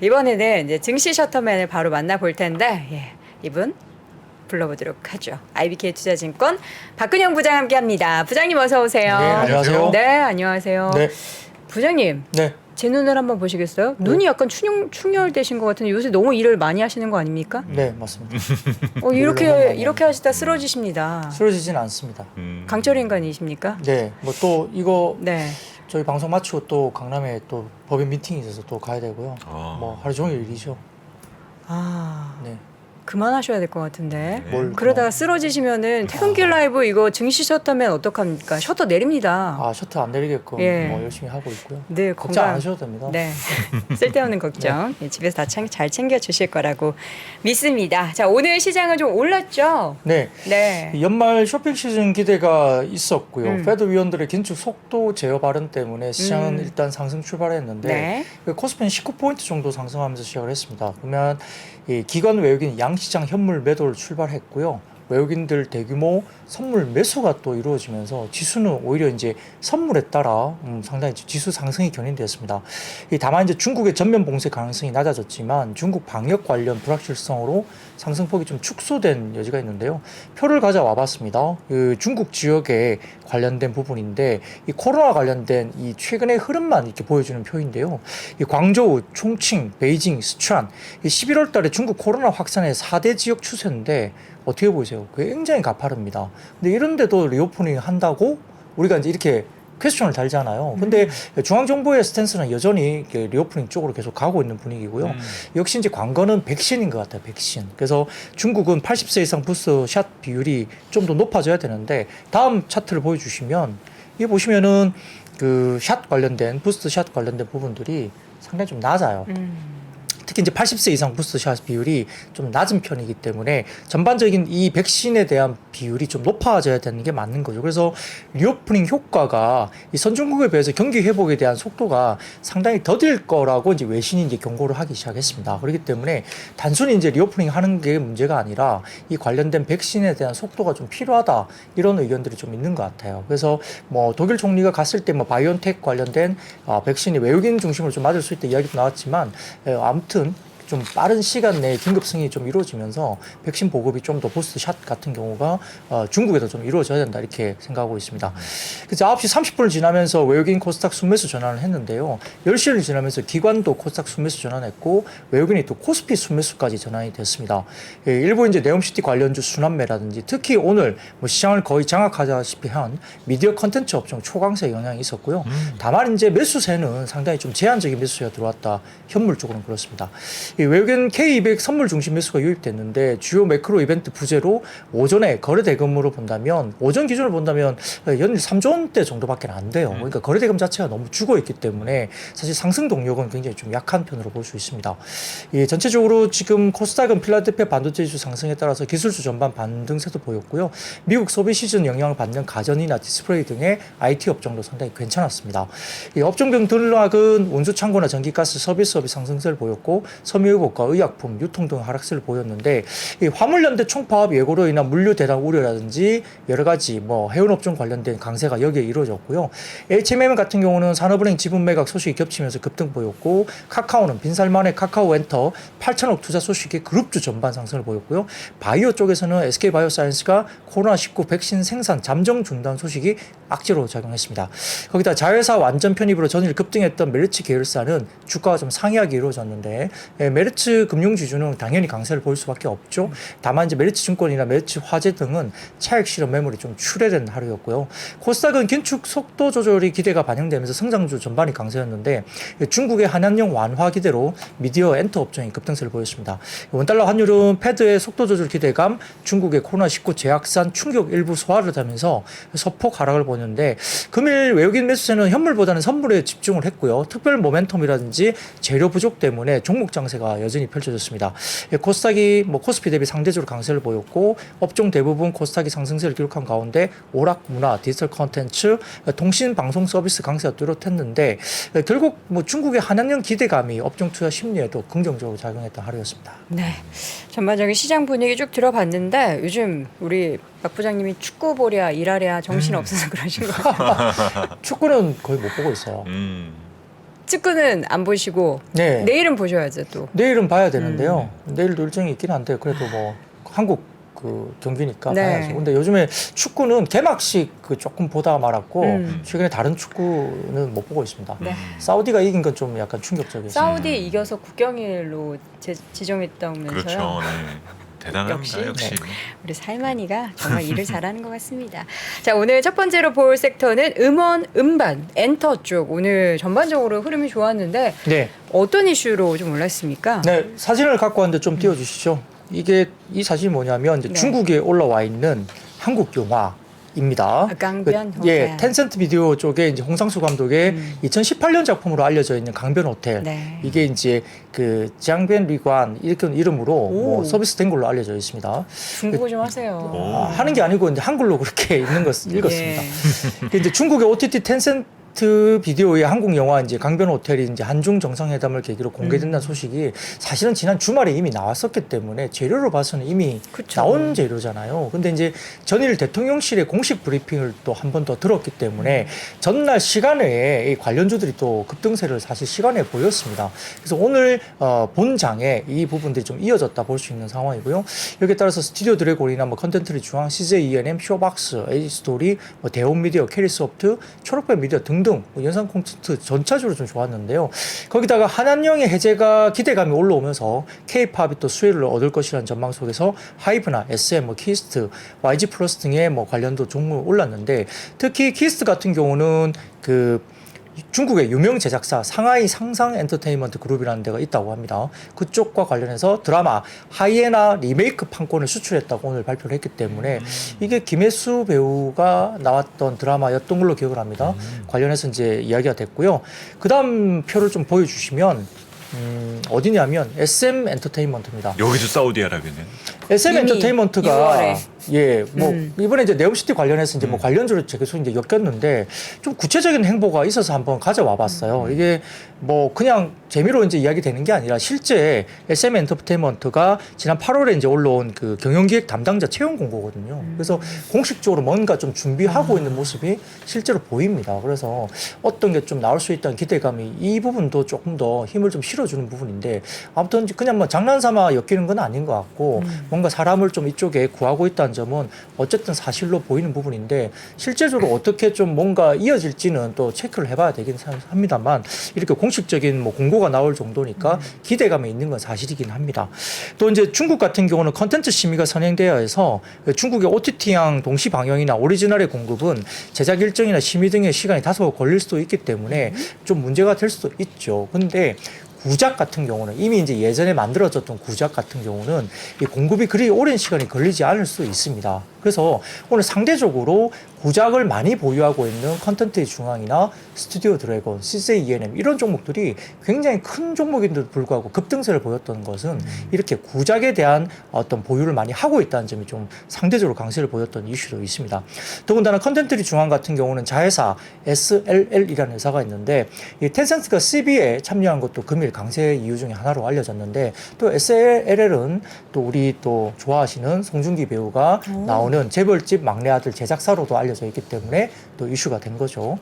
이번에는 이제 증시 셔터맨을 바로 만나볼 텐데, 예, 이분 불러보도록 하죠. IBK 투자증권 박근영 부장 함께합니다. 부장님 어서 오세요. 네, 안녕하세요. 네, 안녕하세요. 네. 부장님, 네. 제 눈을 한번 보시겠어요? 눈이 약간 충혈되신 것 같은데 요새 너무 일을 많이 하시는 거 아닙니까? 네, 맞습니다. 이렇게 하시다 쓰러지십니다. 쓰러지진 않습니다. 강철 인간이십니까? 네. 뭐 또 이거 네. 저희 방송 마치고 또 강남에 또 법인 미팅이 있어서 또 가야 되고요. 뭐 하루 종일 일이죠. 아, 네. 그만하셔야 될 것 같은데. 뭘 그러다가 쓰러지시면은 퇴근길 라이브 이거 증시 셔터면 어떡합니까? 셔터 내립니다. 아, 셔터 안 내리게끔 예. 뭐 열심히 하고 있고요. 네, 걱정 안 건강. 하셔도 됩니다. 네. 쓸데없는 걱정. 예, 집에서 다 잘 챙겨 주실 거라고 믿습니다. 자, 오늘 시장은 좀 올랐죠? 네. 네. 연말 쇼핑 시즌 기대가 있었고요. 페드 위원들의 긴축 속도 제어 발언 때문에 시장은 일단 상승 출발했는데 네. 코스피는 19포인트 정도 상승하면서 시작을 했습니다. 그러면 이 기관 외국인 양시장 현물 매도를 출발했고요. 외국인들 대규모 선물 매수가 또 이루어지면서 지수는 오히려 이제 선물에 따라 상당히 지수 상승이 견인되었습니다. 다만 이제 중국의 전면 봉쇄 가능성이 낮아졌지만 중국 방역 관련 불확실성으로 상승폭이 좀 축소된 여지가 있는데요. 표를 가져와 봤습니다. 그 중국 지역에 관련된 부분인데 이 코로나 관련된 이 최근의 흐름만 이렇게 보여주는 표인데요. 이 광저우, 총칭, 베이징, 스촨 이 11월 달에 중국 코로나 확산의 4대 지역 추세인데 어떻게 보이세요? 굉장히 가파릅니다. 근데 이런데도 리오프닝 한다고 우리가 이제 이렇게 퀘스천을 달잖아요. 근데 중앙정부의 스탠스는 여전히 리오프닝 쪽으로 계속 가고 있는 분위기고요. 역시 이제 관건은 백신인 것 같아요. 백신. 그래서 중국은 80세 이상 부스터 샷 비율이 좀 더 높아져야 되는데 다음 차트를 보여주시면 이게 보시면은 그 샷 관련된 부스터 샷 관련된 부분들이 상당히 좀 낮아요. 특히 이제 80세 이상 부스터샷 비율이 좀 낮은 편이기 때문에 전반적인 이 백신에 대한 비율이 좀 높아져야 되는 게 맞는 거죠. 그래서 리오프닝 효과가 이 선진국에 비해서 경기 회복에 대한 속도가 상당히 더딜 거라고 이제 외신이 이제 경고를 하기 시작했습니다. 그렇기 때문에 단순히 이제 리오프닝 하는 게 문제가 아니라 이 관련된 백신에 대한 속도가 좀 필요하다 이런 의견들이 좀 있는 것 같아요. 그래서 뭐 독일 총리가 갔을 때 뭐 바이오엔텍 관련된 백신이 외국인 중심으로 좀 맞을 수 있다 이야기도 나왔지만 아무튼 좀 빠른 시간 내에 긴급 승인이 좀 이루어지면서 백신 보급이 좀 더 부스트 샷 같은 경우가 중국에도 좀 이루어져야 된다 이렇게 생각하고 있습니다. 그래서 9시 30분을 지나면서 외국인 코스닥 순매수 전환을 했는데요. 10시를 지나면서 기관도 코스닥 순매수 전환했고 외국인이 또 코스피 순매수까지 전환이 됐습니다. 일부 이제 네옴시티 관련주 순환매라든지 특히 오늘 뭐 시장을 거의 장악하다시피 한 미디어 컨텐츠 업종 초강세 영향이 있었고요. 다만 이제 매수세는 상당히 좀 제한적인 매수세가 들어왔다. 현물 쪽으로는 그렇습니다. 이 외국인 K200 선물 중심 매수가 유입됐는데 주요 매크로 이벤트 부재로 오전에 거래 대금으로 본다면 오전 기준으로 본다면 연일 3조 원대 정도밖에 안 돼요. 그러니까 거래 대금 자체가 너무 죽어 있기 때문에 사실 상승 동력은 굉장히 좀 약한 편으로 볼 수 있습니다. 전체적으로 지금 코스닥은 필라델피아 반도체 지수 상승에 따라서 기술주 전반 반등세도 보였고요. 미국 소비 시즌 영향을 받는 가전이나 디스플레이 등의 IT 업종도 상당히 괜찮았습니다. 업종별 등락은 운수 창고나 전기가스 서비스업이 상승세를 보였고 섬유유곡과 의약품, 유통 등 하락세를 보였는데 이 화물연대 총파업 예고로 인한 물류 대란 우려라든지 여러 가지 뭐 해운업종 관련된 강세가 여기에 이루어졌고요. HMM 같은 경우는 산업은행 지분 매각 소식이 겹치면서 급등 보였고 카카오는 빈살만의 카카오엔터 8천억 투자 소식에 그룹주 전반 상승을 보였고요. 바이오 쪽에서는 SK바이오사이언스가 코로나19 백신 생산 잠정 중단 소식이 악재로 작용했습니다. 거기다 자회사 완전 편입으로 전일 급등했던 멜리츠 계열사는 주가가 좀 상이하게 이루어졌는데 메리츠 금융지주는 당연히 강세를 보일 수밖에 없죠. 다만 이제 메리츠 증권이나 메리츠 화재 등은 차익 실현 매물이 좀 출회된 하루였고요. 코스닥은 긴축 속도 조절이 기대가 반영되면서 성장주 전반이 강세였는데 중국의 한한령 완화 기대로 미디어 엔터 업종이 급등세를 보였습니다. 원달러 환율은 패드의 속도 조절 기대감, 중국의 코로나19 재확산 충격 일부 소화를 하면서 소폭 하락을 보였는데 금일 외국인 매수세는 현물보다는 선물에 집중을 했고요. 특별 모멘텀이라든지 재료 부족 때문에 종목 장세가 여전히 펼쳐졌습니다. 코스닥이 뭐 코스피 대비 상대적으로 강세를 보였고 업종 대부분 코스닥이 상승세를 기록한 가운데 오락 문화, 디지털 콘텐츠, 통신 방송 서비스 강세가 뚜렷했는데 결국 뭐 중국의 한한령 기대감이 업종 투자 심리에도 긍정적으로 작용했던 하루였습니다. 네. 전반적인 시장 분위기 쭉 들어봤는데 요즘 우리 박 부장님이 축구 보랴 일하랴 정신 없어서 그러신 거 같아요. 축구는 거의 못 보고 있어요. 축구는 안 보시고 네. 내일은 보셔야죠 또. 내일은 봐야 되는데요. 내일도 일정이 있긴 한데 그래도 뭐 한국 그 경기니까 네. 봐야죠. 근데 요즘에 축구는 개막식 그 조금 보다가 말았고 음. 최근에 다른 축구는 못 보고 있습니다. 네. 사우디가 이긴 건 좀 약간 충격적이었어요. 사우디 이겨서 국경일로 지정했다면서요. 그렇죠. 네. 대단합니다. 역시. 우리 살만이가 정말 일을 잘하는 것 같습니다. 자, 오늘 첫 번째로 볼 섹터는 음원, 음반, 엔터 쪽. 오늘 전반적으로 흐름이 좋았는데 네. 어떤 이슈로 좀 올랐습니까? 네, 사진을 갖고 왔는데 좀 띄워주시죠. 이 사진이 뭐냐면 이제 네. 중국에 올라와 있는 한국 영화입니다. 강변 예, 호텔. 텐센트 비디오 쪽에 이제 홍상수 감독의 2018년 작품으로 알려져 있는 강변 호텔. 네. 이게 이제 그 장변 리관 이렇게 이름으로 뭐 서비스된 걸로 알려져 있습니다. 중국어 좀 하세요. 오. 하는 게 아니고 이제 한글로 그렇게 있는 거 읽었습니다. 예. 이제 중국의 OTT 텐센트 비디오의 한국 영화 이제 강변 호텔이 이제 한중 정상회담을 계기로 공개된다는 소식이 사실은 지난 주말에 이미 나왔었기 때문에 재료로 봐서는 이미 그쵸. 나온 재료잖아요. 근데 이제 전일 대통령실의 공식 브리핑을 또 한 번 더 들었기 때문에 전날 시간에 이 관련주들이 또 급등세를 사실 시간에 보였습니다. 그래서 오늘 본장에 이 부분들이 좀 이어졌다 볼 수 있는 상황이고요. 여기에 따라서 스튜디오 드래곤이나 뭐 컨텐츠리 중앙, CJ ENM, 쇼박스, H스토리, 뭐 대온미디어, 캐리소프트, 초록별 미디어 등등 뭐 연상 콘텐츠 전체적으로 좀 좋았는데요. 거기다가 한한령의 해제가 기대감이 올라오면서 K-팝이 또 수혜를 얻을 것이라는 전망 속에서 하이브나 SM, 뭐 키스트, YG 플러스 등의 뭐 관련도 종목 올랐는데 특히 키스트 같은 경우는 그 중국의 유명 제작사 상하이 상상 엔터테인먼트 그룹이라는 데가 있다고 합니다. 그쪽과 관련해서 드라마 하이에나 리메이크 판권을 수출했다고 오늘 발표를 했기 때문에 이게 김혜수 배우가 나왔던 드라마였던 걸로 기억을 합니다. 관련해서 이제 이야기가 됐고요. 그 다음 표를 좀 보여주시면 어디냐면 SM 엔터테인먼트입니다. 여기도 사우디아라비아는. SM 이미 엔터테인먼트가 6월에. 예, 뭐 이번에 이제 네옴시티 관련해서 이제 뭐 관련주로 계속 이제 엮였는데 좀 구체적인 행보가 있어서 한번 가져와 봤어요. 이게 뭐 그냥 재미로 이제 이야기 되는 게 아니라 실제 SM 엔터테인먼트가 지난 8월에 이제 올라온 그 경영기획 담당자 채용 공고거든요. 그래서 공식적으로 뭔가 좀 준비하고 있는 모습이 실제로 보입니다. 그래서 어떤 게 좀 나올 수 있다는 기대감이 이 부분도 조금 더 힘을 좀 실어주는 부분인데 아무튼 그냥 뭐 장난삼아 엮이는 건 아닌 것 같고 뭔가 사람을 좀 이쪽에 구하고 있다는 점은 어쨌든 사실로 보이는 부분인데 실제적으로 어떻게 좀 뭔가 이어질지는 또 체크를 해봐야 되긴 합니다만 이렇게 공식적인 뭐 공고가 나올 정도니까 기대감이 있는 건 사실이긴 합니다. 또 이제 중국 같은 경우는 컨텐츠 심의가 선행되어 해서 중국의 OTT양 동시 방영이나 오리지널의 공급은 제작 일정이나 심의 등의 시간이 다소 걸릴 수도 있기 때문에 좀 문제가 될 수도 있죠. 근데 구작 같은 경우는 이미 이제 예전에 만들어졌던 구작 같은 경우는 이 공급이 그리 오랜 시간이 걸리지 않을 수 있습니다. 그래서 오늘 상대적으로 구작을 많이 보유하고 있는 컨텐츠의 중앙이나 스튜디오 드래곤, CJ ENM 이런 종목들이 굉장히 큰 종목인데도 불구하고 급등세를 보였던 것은 이렇게 구작에 대한 어떤 보유를 많이 하고 있다는 점이 좀 상대적으로 강세를 보였던 이슈도 있습니다. 더군다나 컨텐츠의 중앙 같은 경우는 자회사 SLL이라는 회사가 있는데 이 텐센트가 CB에 참여한 것도 금일 강세 이유 중에 하나로 알려졌는데 또 SLL은 또 우리 또 좋아하시는 송중기 배우가 나오는 재벌집 막내 아들 제작사로도 알려져 있기 때문에 또 이슈가 된 거죠.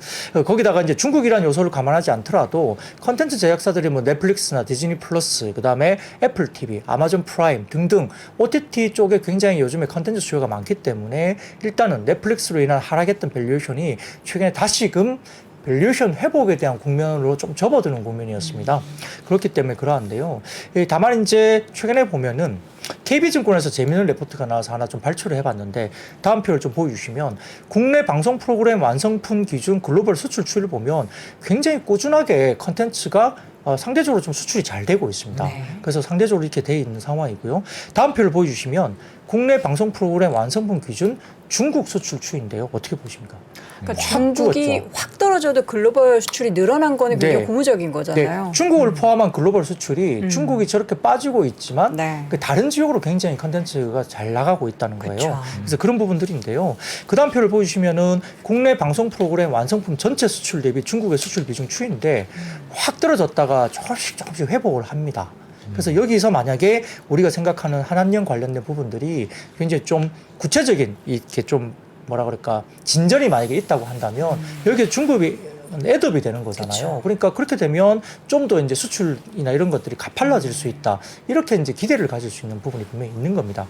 거기다가 이제 중국이라는 요소를 감안하지 않더라도 컨텐츠 제작사들이 뭐 넷플릭스나 디즈니 플러스, 그 다음에 애플 TV, 아마존 프라임 등등 OTT 쪽에 굉장히 요즘에 컨텐츠 수요가 많기 때문에 일단은 넷플릭스로 인한 하락했던 밸류에이션이 최근에 다시금 밸류에이션 회복에 대한 국면으로 좀 접어드는 국면이었습니다. 그렇기 때문에 그러한데요. 다만 이제 최근에 보면은 KB증권에서 재미있는 레포트가 나와서 하나 좀 발표를 해봤는데 다음 표를 좀 보여주시면 국내 방송 프로그램 완성품 기준 글로벌 수출 추이를 보면 굉장히 꾸준하게 컨텐츠가 상대적으로 좀 수출이 잘 되고 있습니다. 네. 그래서 상대적으로 이렇게 돼 있는 상황이고요. 다음 표를 보여주시면 국내 방송 프로그램 완성품 기준 중국 수출 추이인데요. 어떻게 보십니까? 그러니까 확 중국이 죽었죠. 확 떨어져도 글로벌 수출이 늘어난 거는 굉장히 네. 고무적인 거잖아요. 네, 중국을 포함한 글로벌 수출이 중국이 저렇게 빠지고 있지만 네. 그 다른 지역으로 굉장히 컨텐츠가 잘 나가고 있다는 거예요. 그쵸. 그래서 그런 부분들인데요. 그 다음 표를 보여주시면은 국내 방송 프로그램 완성품 전체 수출 대비 중국의 수출 비중 추이인데 확 떨어졌다가 조금씩 회복을 합니다. 그래서 여기서 만약에 우리가 생각하는 한한령 관련된 부분들이 굉장히 좀 구체적인 이렇게 좀 뭐라 그럴까 진전이 만약에 있다고 한다면 여기에 중국이 애드업이 되는 거잖아요. 그러니까 그렇게 되면 좀 더 이제 수출이나 이런 것들이 가팔라질 수 있다. 이렇게 이제 기대를 가질 수 있는 부분이 분명히 있는 겁니다.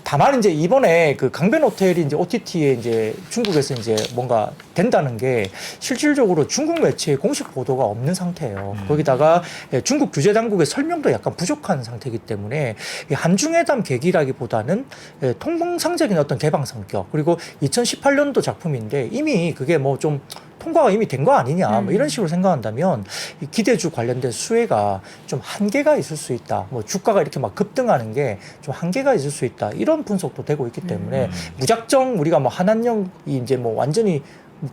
다만 이제 이번에 그 강변 호텔이 이제 OTT에 이제 중국에서 이제 뭔가 된다는 게 실질적으로 중국 매체의 공식 보도가 없는 상태예요. 거기다가 중국 규제 당국의 설명도 약간 부족한 상태이기 때문에 이 한중회담 계기라기보다는 통상적인 어떤 개방 성격, 그리고 2018년도 작품인데 이미 그게 뭐 좀 통과가 이미 된 거 아니냐, 뭐 이런 식으로 생각한다면 이 기대주 관련된 수혜가 좀 한계가 있을 수 있다. 뭐 주가가 이렇게 막 급등하는 게 좀 한계가 있을 수 있다. 이런 분석도 되고 있기 때문에 무작정 우리가 뭐 한한령이 이제 뭐 완전히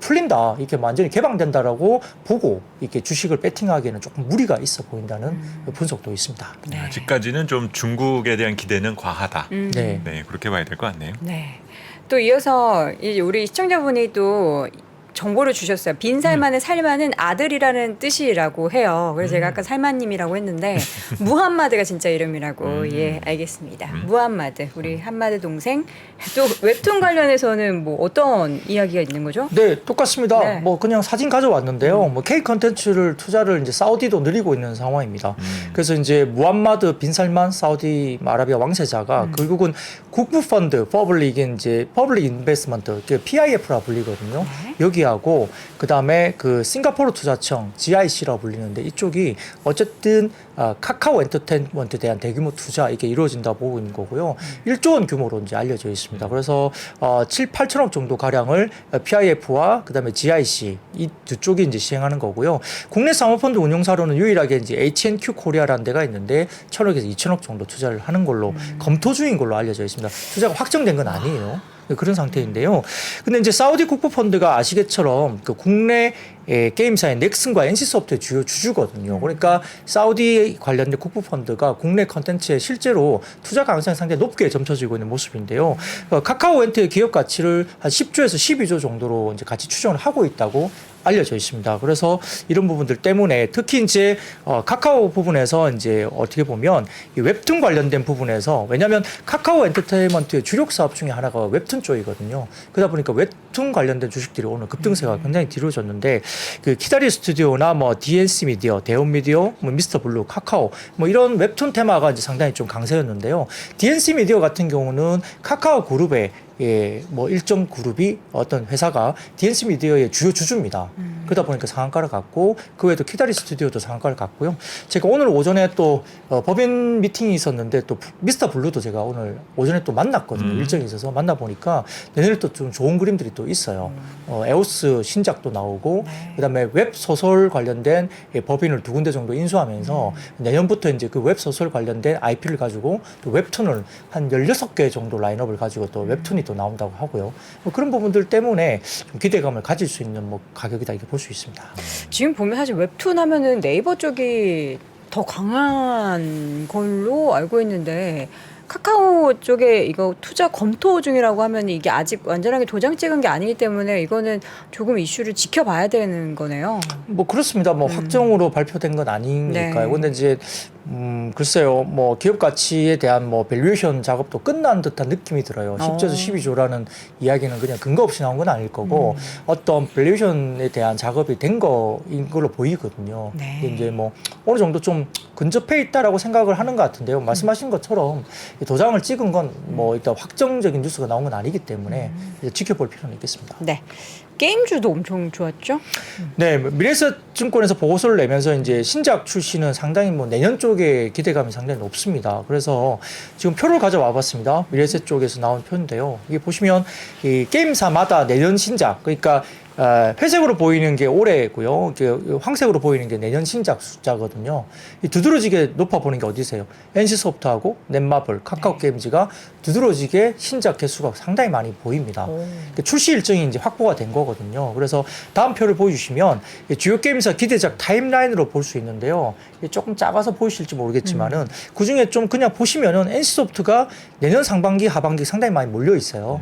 풀린다, 이렇게 완전히 개방된다라고 보고 이렇게 주식을 배팅하기에는 조금 무리가 있어 보인다는 분석도 있습니다. 네. 아직까지는 좀 중국에 대한 기대는 과하다. 네. 네, 그렇게 봐야 될 것 같네요. 네. 또 이어서 이제 우리 시청자분이 또 정보를 주셨어요. 빈살만은 살만은 아들이라는 뜻이라고 해요. 그래서 제가 아까 살만님이라고 했는데 무함마드가 진짜 이름이라고. 예, 알겠습니다. 무함마드, 우리 한마드 동생. 또 웹툰 관련해서는 뭐 어떤 이야기가 있는 거죠? 네, 똑같습니다. 네. 뭐 그냥 사진 가져왔는데요. 뭐 K 컨텐츠를 투자를 이제 사우디도 늘리고 있는 상황입니다. 그래서 이제 무함마드 빈살만 사우디 아라비아 왕세자가 결국은 국부 펀드, 퍼블릭 인베스트먼트, PIF라 불리거든요. 네. 여기하고 그다음에 그 싱가포르 투자청 GIC라고 불리는데 이쪽이 어쨌든 카카오 엔터테인먼트에 대한 대규모 투자 이게 이루어진다 보고 있는 거고요. 1조 원 규모로 이제 알려져 있습니다. 그래서 7, 8천억 정도 가량을 PIF와 그다음에 GIC 이 두 쪽이 이제 시행하는 거고요. 국내 사모펀드 운용사로는 유일하게 이제 H&Q 코리아라는 데가 있는데 1,000억에서 2천억 정도 투자를 하는 걸로 검토 중인 걸로 알려져 있습니다. 투자가 확정된 건 아니에요. 그런 상태인데요. 근데 이제 사우디 국부펀드가 아시겠처럼 그 국내 게임사인 넥슨과 NC소프트의 주요 주주거든요. 그러니까 사우디 관련된 국부펀드가 국내 컨텐츠에 실제로 투자 가능성이 상당히 높게 점쳐지고 있는 모습인데요. 카카오 엔터의 기업 가치를 한 10조에서 12조 정도로 이제 가치 추정을 하고 있다고 알려져 있습니다. 그래서 이런 부분들 때문에 특히 이제 카카오 부분에서 이제 어떻게 보면 이 웹툰 관련된 부분에서, 왜냐하면 카카오 엔터테인먼트의 주력 사업 중에 하나가 웹툰 쪽이거든요. 그러다 보니까 웹툰 관련된 주식들이 오늘 급등세가 굉장히 뒤로졌는데 그 키다리 스튜디오나 뭐 DNC 미디어, 대온 미디어, 뭐 미스터 블루, 카카오 뭐 이런 웹툰 테마가 이제 상당히 좀 강세였는데요. DNC 미디어 같은 경우는 카카오 그룹의 뭐 일정 그룹이 어떤 회사가 DNC 미디어의 주요 주주입니다. 그러다 보니까 상한가를 갔고 그 외에도 키다리 스튜디오도 상한가를 갔고요. 제가 오늘 오전에 또 법인 미팅이 있었는데 또 미스터 블루도 제가 오늘 오전에 또 만났거든요. 일정이 있어서 만나보니까 내년에 또 좀 좋은 그림들이 또 있어요. 에오스 신작도 나오고 그다음에 웹 소설 관련된 법인을 2군데 정도 인수하면서 내년부터 이제 그 웹 소설 관련된 IP를 가지고 또 웹툰을 한 16개 정도 라인업을 가지고 또 웹툰이 또 나온다고 하고요. 뭐 그런 부분들 때문에 좀 기대감을 가질 수 있는 뭐 가격이다 이렇게 볼 수 있습니다. 지금 보면 사실 웹툰 하면은 네이버 쪽이 더 강한 걸로 알고 있는데 카카오 쪽에 이거 투자 검토 중이라고 하면 이게 아직 완전하게 도장 찍은 게 아니기 때문에 이거는 조금 이슈를 지켜봐야 되는 거네요. 뭐 그렇습니다. 뭐 확정으로 발표된 건 아니니까요. 네. 근데 이제 글쎄요. 뭐 기업 가치에 대한 뭐 밸류에이션 작업도 끝난 듯한 느낌이 들어요. 10조에서 12조라는 이야기는 그냥 근거 없이 나온 건 아닐 거고 어떤 밸류에이션에 대한 작업이 된 거인 걸로 보이거든요. 네. 근데 이제 뭐 어느 정도 좀 근접해 있다라고 생각을 하는 것 같은데요. 말씀하신 것처럼 이 도장을 찍은 건 뭐 일단 확정적인 뉴스가 나온 건 아니기 때문에 이제 지켜볼 필요는 있겠습니다. 네. 게임주도 엄청 좋았죠? 네, 미래에셋증권에서 보고서를 내면서 이제 신작 출시는 상당히 뭐 내년 쪽에 기대감이 상당히 높습니다. 그래서 지금 표를 가져와 봤습니다. 미래에셋 쪽에서 나온 표인데요. 이게 보시면 이 게임사마다 내년 신작, 그러니까 회색으로 보이는 게 올해고요. 황색으로 보이는 게 내년 신작 숫자거든요. 이 두드러지게 높아 보는 게 어디세요? NC소프트하고 넷마블, 카카오게임즈가 두드러지게 신작 개수가 상당히 많이 보입니다. 그러니까 출시 일정이 이제 확보가 된 거거든요. 그래서 다음 표를 보여주시면 주요 게임사 기대작 타임라인으로 볼 수 있는데요. 조금 작아서 보이실지 모르겠지만은 그 중에 좀 그냥 보시면은 NC소프트가 내년 상반기, 하반기 상당히 많이 몰려 있어요.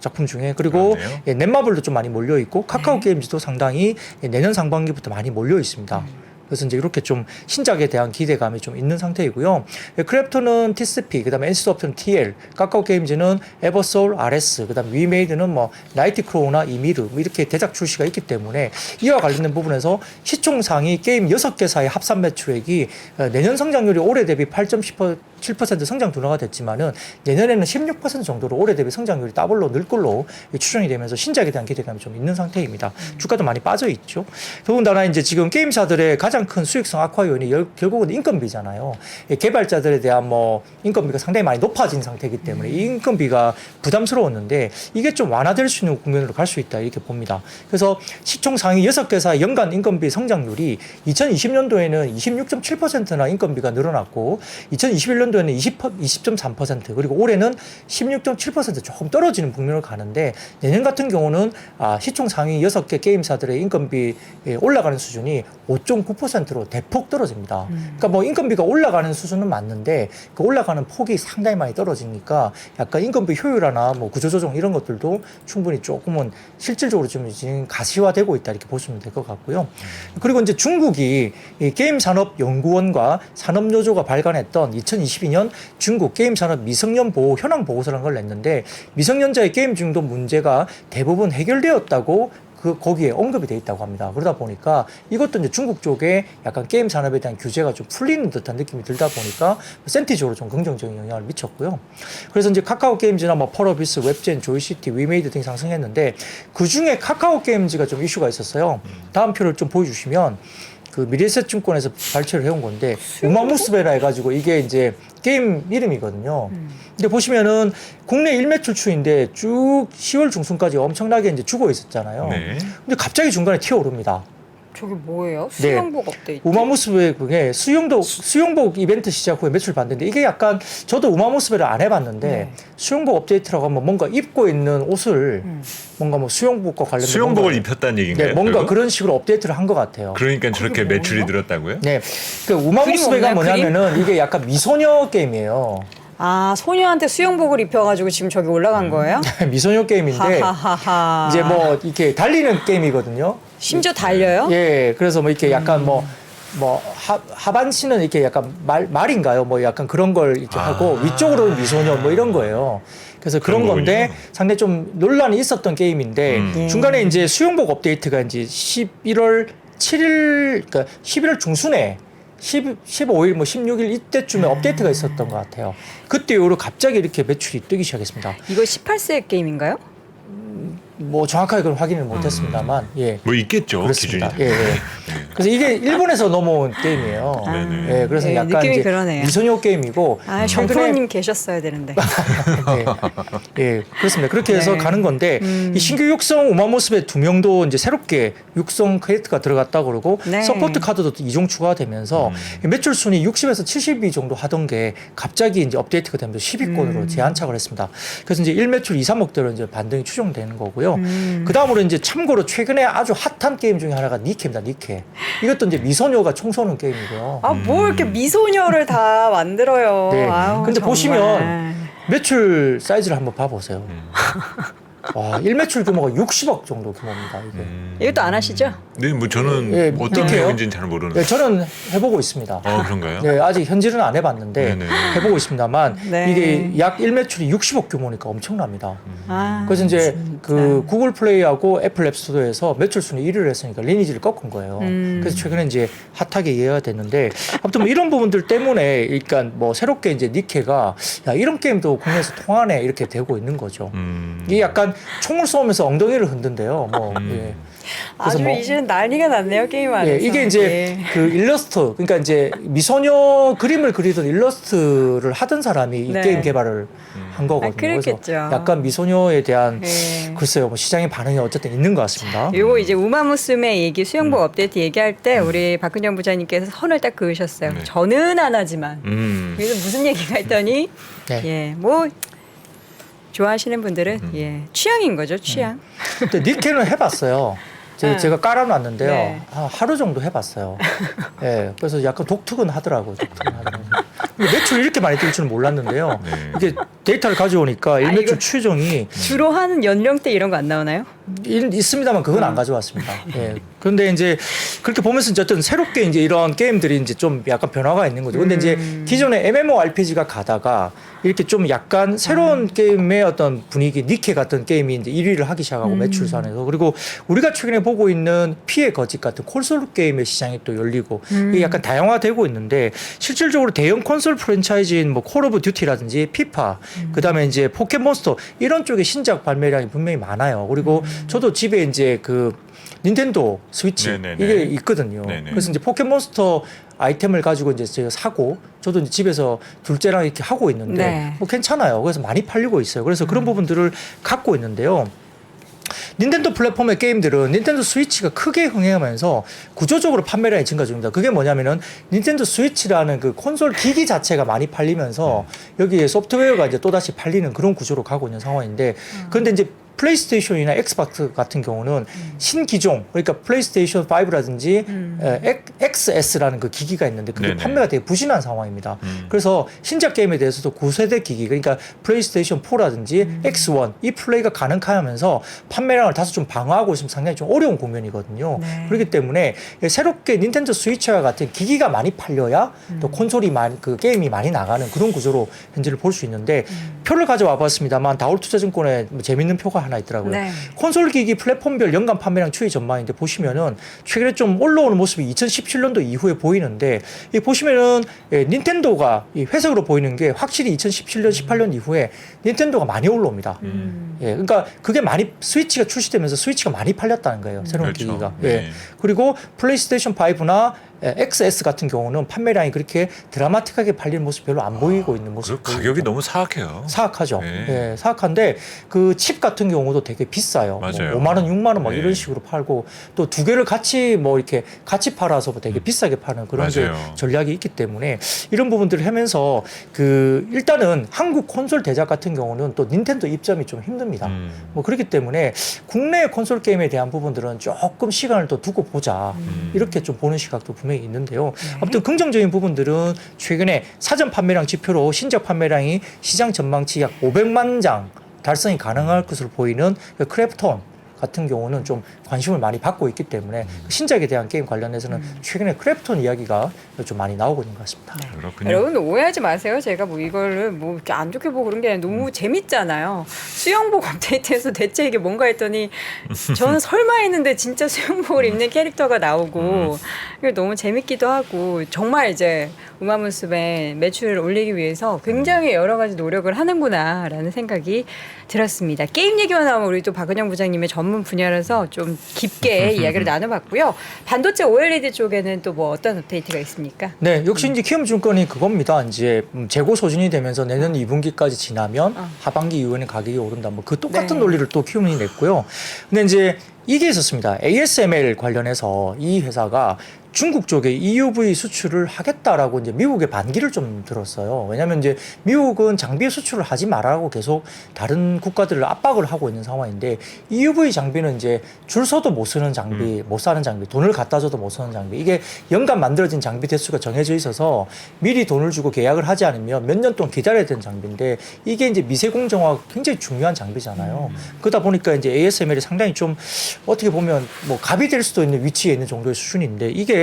작품 중에. 그리고 넷마블도 좀 많이 몰려 있고 카카오 게임즈도 상당히 내년 상반기부터 많이 몰려 있습니다. 그래서 이제 이렇게 좀 신작에 대한 기대감이 좀 있는 상태이고요. 크래프톤은 TSP, 그다음에 NC소프트는 TL, 카카오 게임즈는 에버소울, RS, 그다음 위메이드는 뭐 나이트크로우나 이미르 뭐 이렇게 대작 출시가 있기 때문에 이와 관련된 부분에서 시총 상위 게임 6개사의 합산 매출액이 내년 성장률이 올해 대비 8.7% 성장 둔화가 됐지만은 내년에는 16% 정도로 올해 대비 성장률이 더블로 늘 걸로 추정이 되면서 신작에 대한 기대감이 좀 있는 상태입니다. 주가도 많이 빠져 있죠. 더군다나 이제 지금 게임사들의 가장 큰 수익성 악화 요인이 결국은 인건비잖아요. 개발자들에 대한 뭐 인건비가 상당히 많이 높아진 상태이기 때문에 이 인건비가 부담스러웠는데 이게 좀 완화될 수 있는 국면으로 갈 수 있다 이렇게 봅니다. 그래서 시총 상위 6개사 연간 인건비 성장률이 2020년도에는 26.7%나 인건비가 늘어났고 2021년도에는 20.3% 그리고 올해는 16.7% 조금 떨어지는 국면을 가는데 내년 같은 경우는 시총 상위 6개 게임사들의 인건비 올라가는 수준이 5.9%로 대폭 떨어집니다. 그러니까 뭐 인건비가 올라가는 수준은 맞는데 그 올라가는 폭이 상당히 많이 떨어지니까 약간 인건비 효율화나 뭐 구조조정 이런 것들도 충분히 조금은 실질적으로 지금 가시화되고 있다 이렇게 보시면 될 것 같고요. 그리고 이제 중국이 게임산업연구원과 산업노조가 발간했던 2022년 중국 게임산업 미성년 보호 현황 보고서라는 걸 냈는데 미성년자의 게임 중독 문제가 대부분 해결되었다고 거기에 언급이 돼 있다고 합니다. 그러다 보니까 이것도 이제 중국 쪽에 약간 게임 산업에 대한 규제가 좀 풀리는 듯한 느낌이 들다 보니까 센티적으로 좀 긍정적인 영향을 미쳤고요. 그래서 이제 카카오 게임즈나 뭐 펄어비스, 웹젠, 조이시티, 위메이드 등이 상승했는데 그 중에 카카오 게임즈가 좀 이슈가 있었어요. 다음 표를 좀 보여주시면 그 미래에셋증권에서 발표를 해온 건데 우마무스베라 해가지고 이게 이제 게임 이름이거든요. 근데 보시면은 국내 일매출 추인데 쭉 10월 중순까지 엄청나게 이제 죽어 있었잖아요. 네. 근데 갑자기 중간에 튀어오릅니다. 저게 뭐예요? 수영복 업데이트? 우마무스베 그게 수영복 이벤트 시작 후에 매출 봤는데 이게 약간 저도 우마무스베를 안 해봤는데 네. 수영복 업데이트라고 하면 뭔가 입고 있는 옷을 뭔가 뭐 수영복과 관련된 수영복을 뭔가, 입혔다는 얘기인가요? 네, 뭔가 결국? 그런 식으로 업데이트를 한 것 같아요. 그러니까 저렇게 뭐예요? 매출이 늘었다고요? 네, 그 우마무스베가 그림 없나요? 뭐냐면은 이게 약간 미소녀 게임이에요. 아, 소녀한테 수영복을 입혀가지고 지금 저기 올라간 거예요? 미소녀 게임인데 하하하하. 이제 뭐 이렇게 달리는 게임이거든요. 심지어 달려요? 예, 그래서 뭐 이렇게 약간 뭐 하반신은 이렇게 약간 말인가요? 뭐 약간 그런 걸 이렇게 하고 위쪽으로 미소녀 뭐 이런 거예요. 그래서 그런 그런 건데 거군요. 상당히 좀 논란이 있었던 게임인데 중간에 이제 수영복 업데이트가 이제 11월 7일, 그러니까 11월 중순에 15일, 뭐 16일 이때쯤에 업데이트가 있었던 것 같아요. 그때 이후로 갑자기 이렇게 매출이 뜨기 시작했습니다. 이거 18세 게임인가요? 뭐 정확하게 그건 확인을 못했습니다만, 예. 뭐 있겠죠. 그렇습니다. 기준이. 예, 예. 그래서 이게 일본에서 넘어온 게임이에요. 네네. 예, 그래서 네, 약간 느낌이 이제 그러네요. 미소녀 게임이고 아, 정프로님 계셨어야 되는데. 예, 예, 그렇습니다. 그렇게 해서 네. 가는 건데 이 신규 육성 우마모스베 2명도 이제 새롭게 육성 크레디트가 들어갔다 그러고 네. 서포트 카드도 2종 추가되면서 매출 순위 60에서 70위 정도 하던 게 갑자기 이제 업데이트가 되면서 10위권으로 재안착을 했습니다. 그래서 이제 1매출 2, 3억대로 이제 반등이 추정되는 거고요. 그 다음으로 이제 참고로 최근에 아주 핫한 게임 중에 하나가 니케입니다. 니케. 이것도 이제 미소녀가 총 쏘는 게임이고요. 아, 뭐 이렇게 미소녀를 다 만들어요. 네. 아우, 근데 정말. 보시면 매출 사이즈를 한번 봐보세요. 와, 1매출 규모가 60억 정도 규모입니다. 이게. 이것도 안 하시죠? 네, 뭐 저는 예, 어떤 어떡해요? 내용인지는 잘 모르는. 네, 저는 해보고 있습니다. 그런가요? 네, 아직 현질은 안 해봤는데 네네. 해보고 있습니다만 네. 이게 약 1매출이 60억 규모니까 엄청납니다. 아, 그래서 이제 진짜. 그 구글 플레이하고 애플 앱스토어에서 매출 순위 1위를 했으니까 리니지를 꺾은 거예요. 그래서 최근에 이제 핫하게 이해가 됐는데 아무튼 뭐 이런 부분들 때문에 그러니까 뭐 새롭게 이제 니케가 야, 이런 게임도 국내에서 통하네 이렇게 되고 있는 거죠. 이게 약간 총을 쏘면서 엉덩이를 흔든대요. 뭐 예. 그래서 아주 뭐- 이제는 난리가 났네요, 게임 안에서. 예, 이게 이제 예. 그 일러스트, 그러니까 이제 미소녀 그림을 그리던 일러스트를 하던 사람이 이 네. 게임 개발을 한 거거든요. 아, 그랬겠죠. 그래서 약간 미소녀에 대한 예. 글쎄요, 뭐 시장의 반응이 어쨌든 있는 것 같습니다. 요거 이제 우마무스메 얘기 수영복 업데이트 얘기할 때 우리 박근영 부장님께서 선을 딱 그으셨어요. 네. 저는 안 하지만 여기서 무슨 얘기가 있더니 네. 예, 뭐 좋아하시는 분들은 예, 취향인 거죠, 취향. 근데 니케는 해봤어요. 네. 제가 깔아놨는데요. 네. 하루 정도 해봤어요. 예, 그래서 약간 독특은 하더라고요. 독특은 하더라고요. 근데 매출이 이렇게 많이 뜰 줄은 몰랐는데요. 네. 이게 데이터를 가져오니까 일매출 이거- 추정이 주로 하는 연령대 이런 거 안 나오나요? 있습니다만 그건 안 가져왔습니다. 예. 그런데 이제 그렇게 보면서 어쨌든 새롭게 이제 이런 게임들이 이제 좀 약간 변화가 있는 거죠. 근데 이제 기존의 MMORPG가 가다가 이렇게 좀 약간 새로운 게임의 어떤 분위기, 니케 같은 게임이 이제 1위를 하기 시작하고 매출산에서 그리고 우리가 최근에 보고 있는 피해 거짓 같은 콘솔 게임의 시장이 또 열리고 이게 약간 다양화되고 있는데 실질적으로 대형 콘솔 프랜차이즈인 뭐 콜 오브 듀티라든지 피파, 그다음에 이제 포켓몬스터 이런 쪽의 신작 발매량이 분명히 많아요. 그리고 저도 집에 이제 그 닌텐도 스위치 네네네. 이게 있거든요. 네네. 그래서 이제 포켓몬스터 아이템을 가지고 이제 제가 사고 저도 이제 집에서 둘째랑 이렇게 하고 있는데 네. 뭐 괜찮아요. 그래서 많이 팔리고 있어요. 그래서 그런 부분들을 갖고 있는데요. 닌텐도 플랫폼의 게임들은 닌텐도 스위치가 크게 흥행하면서 구조적으로 판매량이 증가 중입니다. 그게 뭐냐면은 닌텐도 스위치라는 그 콘솔 기기 자체가 많이 팔리면서 여기에 소프트웨어가 이제 또다시 팔리는 그런 구조로 가고 있는 상황인데 그런데 이제 플레이스테이션이나 엑스박스 같은 경우는 신기종 그러니까 플레이스테이션 5라든지 XS라는 그 기기가 있는데 그게 네네. 판매가 되게 부진한 상황입니다. 그래서 신작 게임에 대해서도 9세대 기기 그러니까 플레이스테이션 4라든지 X1 이 플레이가 가능하면서 판매량을 다소 좀 방어하고 있으면 상당히 좀 어려운 국면이거든요. 네. 그렇기 때문에 새롭게 닌텐도 스위치와 같은 기기가 많이 팔려야 또 콘솔이 많이 그 게임이 많이 나가는 그런 구조로 현재를 볼 수 있는데 표를 가져와 봤습니다만 다올투자증권에 뭐 재밌는 표가 하나 있더라고요. 네. 콘솔 기기 플랫폼별 연간 판매량 추이 전망인데 보시면은 최근에 좀 올라오는 모습이 2017년도 이후에 보이는데 이 보시면은 닌텐도가 이 회색으로 보이는 게 확실히 2017년, 18년 이후에 닌텐도가 많이 올라옵니다. 예, 그러니까 그게 많이 스위치가 출시되면서 스위치가 많이 팔렸다는 거예요. 새로운 그렇죠. 기기가. 네. 예. 그리고 플레이스테이션 5나 XS 같은 경우는 판매량이 그렇게 드라마틱하게 팔리는 모습 별로 안 보이고 있는 모습. 그 가격이 너무 사악해요. 사악하죠. 네. 예, 사악한데 그 칩 같은 경우도 되게 비싸요. 맞아요. 뭐 5만 원, 6만 원 막 네. 이런 식으로 팔고 또 두 개를 같이 뭐 이렇게 같이 팔아서 되게 비싸게 파는 그런 게 맞아요. 전략이 있기 때문에 이런 부분들을 하면서 그 일단은 한국 콘솔 대작 같은 경우는 또 닌텐도 입점이 좀 힘듭니다. 뭐 그렇기 때문에 국내 콘솔 게임에 대한 부분들은 조금 시간을 더 두고 보자 이렇게 좀 보는 시각도 분명히 있는데요. 아무튼 긍정적인 부분들은 최근에 사전 판매량 지표로 신작 판매량이 시장 전망치 약 500만 장 달성이 가능할 것으로 보이는 그 크래프톤 같은 경우는 좀 관심을 많이 받고 있기 때문에 신작에 대한 게임 관련해서는 최근에 크래프톤 이야기가 좀 많이 나오고 있는 것 같습니다. 그렇군요. 여러분 오해하지 마세요. 제가 뭐 이거를 뭐 이렇게 안 좋게 보고 그런 게 아니라 너무 재밌잖아요. 수영복 업데이트해서 대체 이게 뭔가 했더니 저는 설마 했는데 진짜 수영복을 입는 캐릭터가 나오고 이게 너무 재밌기도 하고 정말 이제 우마무스의 매출을 올리기 위해서 굉장히 여러 가지 노력을 하는구나라는 생각이 들었습니다. 게임 얘기만 나오면 우리 또 박은영 부장님의 전문 분야라서 좀 깊게 이야기를 나눠봤고요. 반도체 OLED 쪽에는 또 뭐 어떤 업데이트가 있습니까? 네, 역시 이제 키움증권이 그겁니다. 이제 재고 소진이 되면서 내년 2분기까지 지나면 하반기 이후에는 가격이 오른다. 뭐 그 똑같은 네. 논리를 또 키움이 냈고요. 근데 이제 이게 있었습니다. ASML 관련해서 이 회사가 중국 쪽에 EUV 수출을 하겠다라고 이제 미국에 반기를 좀 들었어요. 왜냐하면 이제 미국은 장비 수출을 하지 말라고 계속 다른 국가들을 압박을 하고 있는 상황인데 EUV 장비는 이제 줄 서도 못 쓰는 장비, 못 사는 장비, 돈을 갖다 줘도 못 쓰는 장비. 이게 연간 만들어진 장비 대수가 정해져 있어서 미리 돈을 주고 계약을 하지 않으면 몇 년 동안 기다려야 되는 장비인데 이게 이제 미세 공정화가 굉장히 중요한 장비잖아요. 그러다 보니까 이제 ASML이 상당히 좀 어떻게 보면 뭐 갑이 될 수도 있는 위치에 있는 정도의 수준인데 이게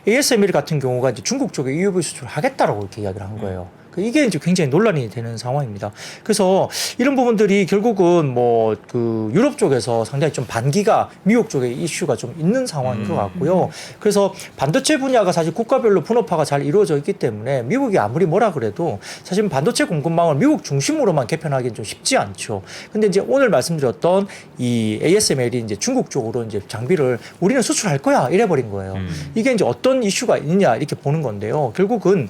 ASML 같은 경우가 이제 중국 쪽에 EUV 수출을 하겠다라고 이렇게 이야기를 한 거예요. 이게 이제 굉장히 논란이 되는 상황입니다. 그래서 이런 부분들이 결국은 뭐 그 유럽 쪽에서 상당히 좀 반기가 미국 쪽에 이슈가 좀 있는 상황인 것 같고요. 그래서 반도체 분야가 사실 국가별로 분업화가 잘 이루어져 있기 때문에 미국이 아무리 뭐라 그래도 사실 반도체 공급망을 미국 중심으로만 개편하기는 좀 쉽지 않죠. 근데 이제 오늘 말씀드렸던 이 ASML이 이제 중국 쪽으로 이제 장비를 우리는 수출할 거야 이래버린 거예요. 이게 이제 어떤 이슈가 있느냐 이렇게 보는 건데요. 결국은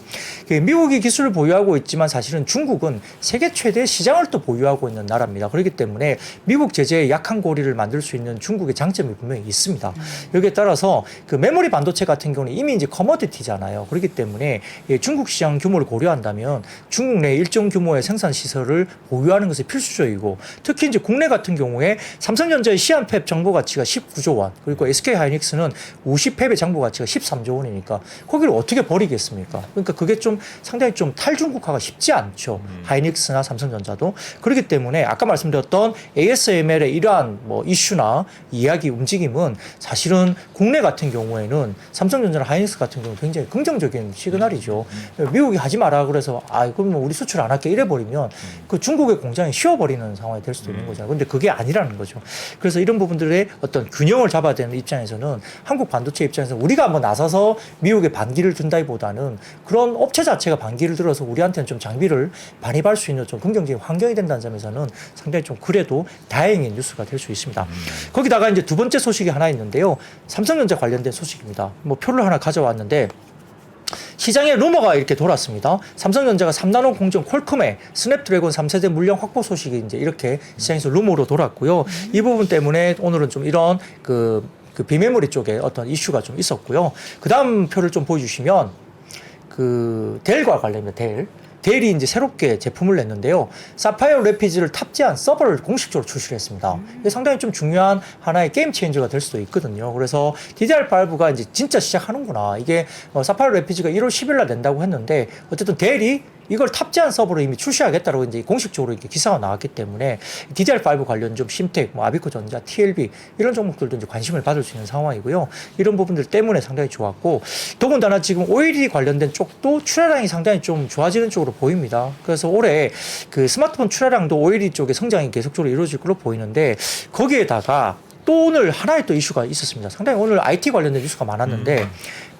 미국이 기술을 보유하고 있지만 사실은 중국은 세계 최대 시장을 또 보유하고 있는 나라입니다. 그렇기 때문에 미국 제재에 약한 고리를 만들 수 있는 중국의 장점이 분명히 있습니다. 여기에 따라서 그 메모리 반도체 같은 경우는 이미 이제 커머디티잖아요. 그렇기 때문에 중국 시장 규모를 고려한다면 중국 내 일정 규모의 생산 시설을 보유하는 것이 필수적이고 특히 이제 국내 같은 경우에 삼성전자의 시한팹 정보 가치가 19조 원 그리고 SK하이닉스는 50팹의 정보 가치가 13조 원이니까 거기를 어떻게 버리겠습니까? 그러니까 그게 좀 상당히 좀 탈중 초중국화가 쉽지 않죠. 하이닉스나 삼성전자도. 그렇기 때문에 아까 말씀드렸던 ASML의 이러한 뭐 이슈나 이야기 움직임은 사실은 국내 같은 경우에는 삼성전자나 하이닉스 같은 경우는 굉장히 긍정적인 시그널이죠. 미국이 하지 마라 그래서 그럼 뭐 우리 수출 안 할게 이래버리면 그 중국의 공장이 쉬어버리는 상황이 될 수도 있는 거잖아요. 근데 그게 아니라는 거죠. 그래서 이런 부분들의 어떤 균형을 잡아야 되는 입장에서는 한국 반도체 입장에서 우리가 뭐 나서서 미국에 반기를 든다기보다는 그런 업체 자체가 반기를 들어서 우리한테는 좀 장비를 반입할 수 있는 좀 긍정적인 환경이 된다는 점에서는 상당히 좀 그래도 다행인 뉴스가 될 수 있습니다. 거기다가 이제 두 번째 소식이 하나 있는데요. 삼성전자 관련된 소식입니다. 뭐 표를 하나 가져왔는데 시장에 루머가 이렇게 돌았습니다. 삼성전자가 3나노 공정 퀄컴의 스냅드래곤 3세대 물량 확보 소식이 이제 이렇게 시장에서 루머로 돌았고요. 이 부분 때문에 오늘은 좀 이런 그 비메모리 쪽에 어떤 이슈가 좀 있었고요. 그 다음 표를 좀 보여주시면 그 델과 관련된 델이 이제 새롭게 제품을 냈는데요. 사파이어 래피즈를 탑재한 서버를 공식적으로 출시를 했습니다. 이게 상당히 좀 중요한 하나의 게임 체인저가 될 수도 있거든요. 그래서 DDR5가 이제 진짜 시작하는구나. 이게 사파이어 래피즈가 1월 10일 날 낸다고 했는데 어쨌든 델이 이걸 탑재한 서버로 이미 출시하겠다라고 이제 공식적으로 이렇게 기사가 나왔기 때문에 DDR5 관련 좀 심텍, 뭐 아비코 전자, TLB 이런 종목들도 이제 관심을 받을 수 있는 상황이고요. 이런 부분들 때문에 상당히 좋았고 더군다나 지금 OLED 관련된 쪽도 출하량이 상당히 좀 좋아지는 쪽으로 보입니다. 그래서 올해 그 스마트폰 출하량도 OLED 쪽의 성장이 계속적으로 이루어질 걸로 보이는데 거기에다가 또 오늘 하나의 또 이슈가 있었습니다. 상당히 오늘 IT 관련된 뉴스가 많았는데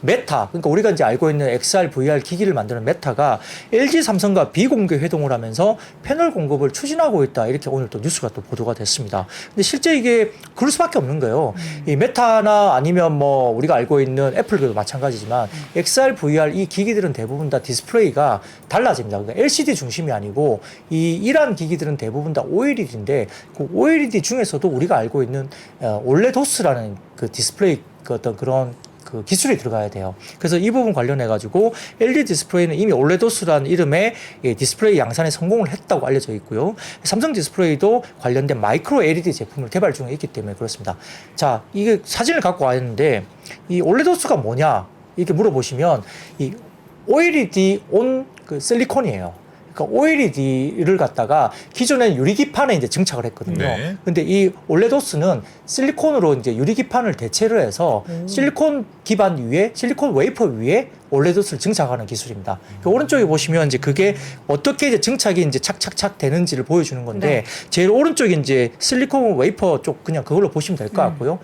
메타, 그러니까 우리가 이제 알고 있는 XR, VR 기기를 만드는 메타가 LG 삼성과 비공개 회동을 하면서 패널 공급을 추진하고 있다. 이렇게 오늘 또 뉴스가 또 보도가 됐습니다. 근데 실제 이게 그럴 수밖에 없는 거예요. 이 메타나 아니면 뭐 우리가 알고 있는 애플도 마찬가지지만 XR, VR 이 기기들은 대부분 다 디스플레이가 달라집니다. 그러니까 LCD 중심이 아니고 이러한 기기들은 대부분 다 OLED인데 그 OLED 중에서도 우리가 알고 있는 올레도스라는 그 디스플레이 그 어떤 그런 그 기술이 들어가야 돼요. 그래서 이 부분 관련해 가지고 LED 디스플레이는 이미 올레도스라는 이름의 디스플레이 양산에 성공을 했다고 알려져 있고요. 삼성 디스플레이도 관련된 마이크로 LED 제품을 개발 중에 있기 때문에 그렇습니다. 자, 이게 사진을 갖고 왔는데 이 올레도스가 뭐냐 이렇게 물어보시면 이 OLED 온 그 실리콘이에요. 그러니까 OLED를 갖다가 기존에 유리기판에 이제 증착을 했거든요. 네. 근데 이 올레도스는 실리콘으로 이제 유리기판을 대체를 해서 실리콘 기반 위에 실리콘 웨이퍼 위에 올레도스를 증착하는 기술입니다. 그 오른쪽에 보시면 이제 그게 어떻게 이제 증착이 이제 착착착 되는지를 보여주는 건데 네. 제일 제일 오른쪽에 이제 실리콘 웨이퍼 쪽 그냥 그걸로 보시면 될 것 같고요.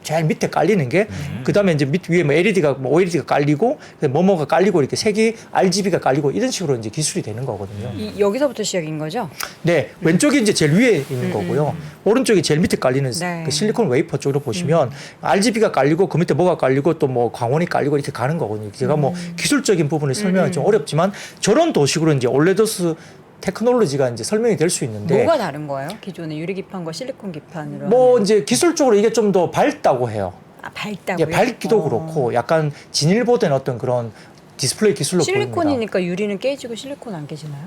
제일 밑에 깔리는 게 그다음에 이제 밑 위에 뭐 LED가 뭐 OLED가 깔리고 뭐뭐가 깔리고 이렇게 색이 RGB가 깔리고 이런 식으로 이제 기술이 되는 거거든요. 여기서부터 시작인 거죠? 네, 왼쪽이 이제 제일 위에 있는 거고요. 오른쪽이 제일 밑에 깔리는 네. 그 실리콘 웨이퍼 쪽으로 보시면 RGB가 깔리고 그 밑에 뭐가 깔리고 또 뭐 광원이 깔리고 이렇게 가는 거거든요. 제가 뭐 기술적인 부분을 설명은 좀 어렵지만 저런 도식으로 이제 올레도스 테크놀로지가 이제 설명이 될 수 있는데 뭐가 다른 거예요? 기존의 유리기판과 실리콘 기판으로 뭐 하면. 이제 기술적으로 이게 좀 더 밝다고 해요. 밝다고요? 예, 밝기도 그렇고 약간 진일보된 어떤 그런 디스플레이 기술로 보입니다. 실리콘이니까 유리는 깨지고 실리콘 안 깨지나요?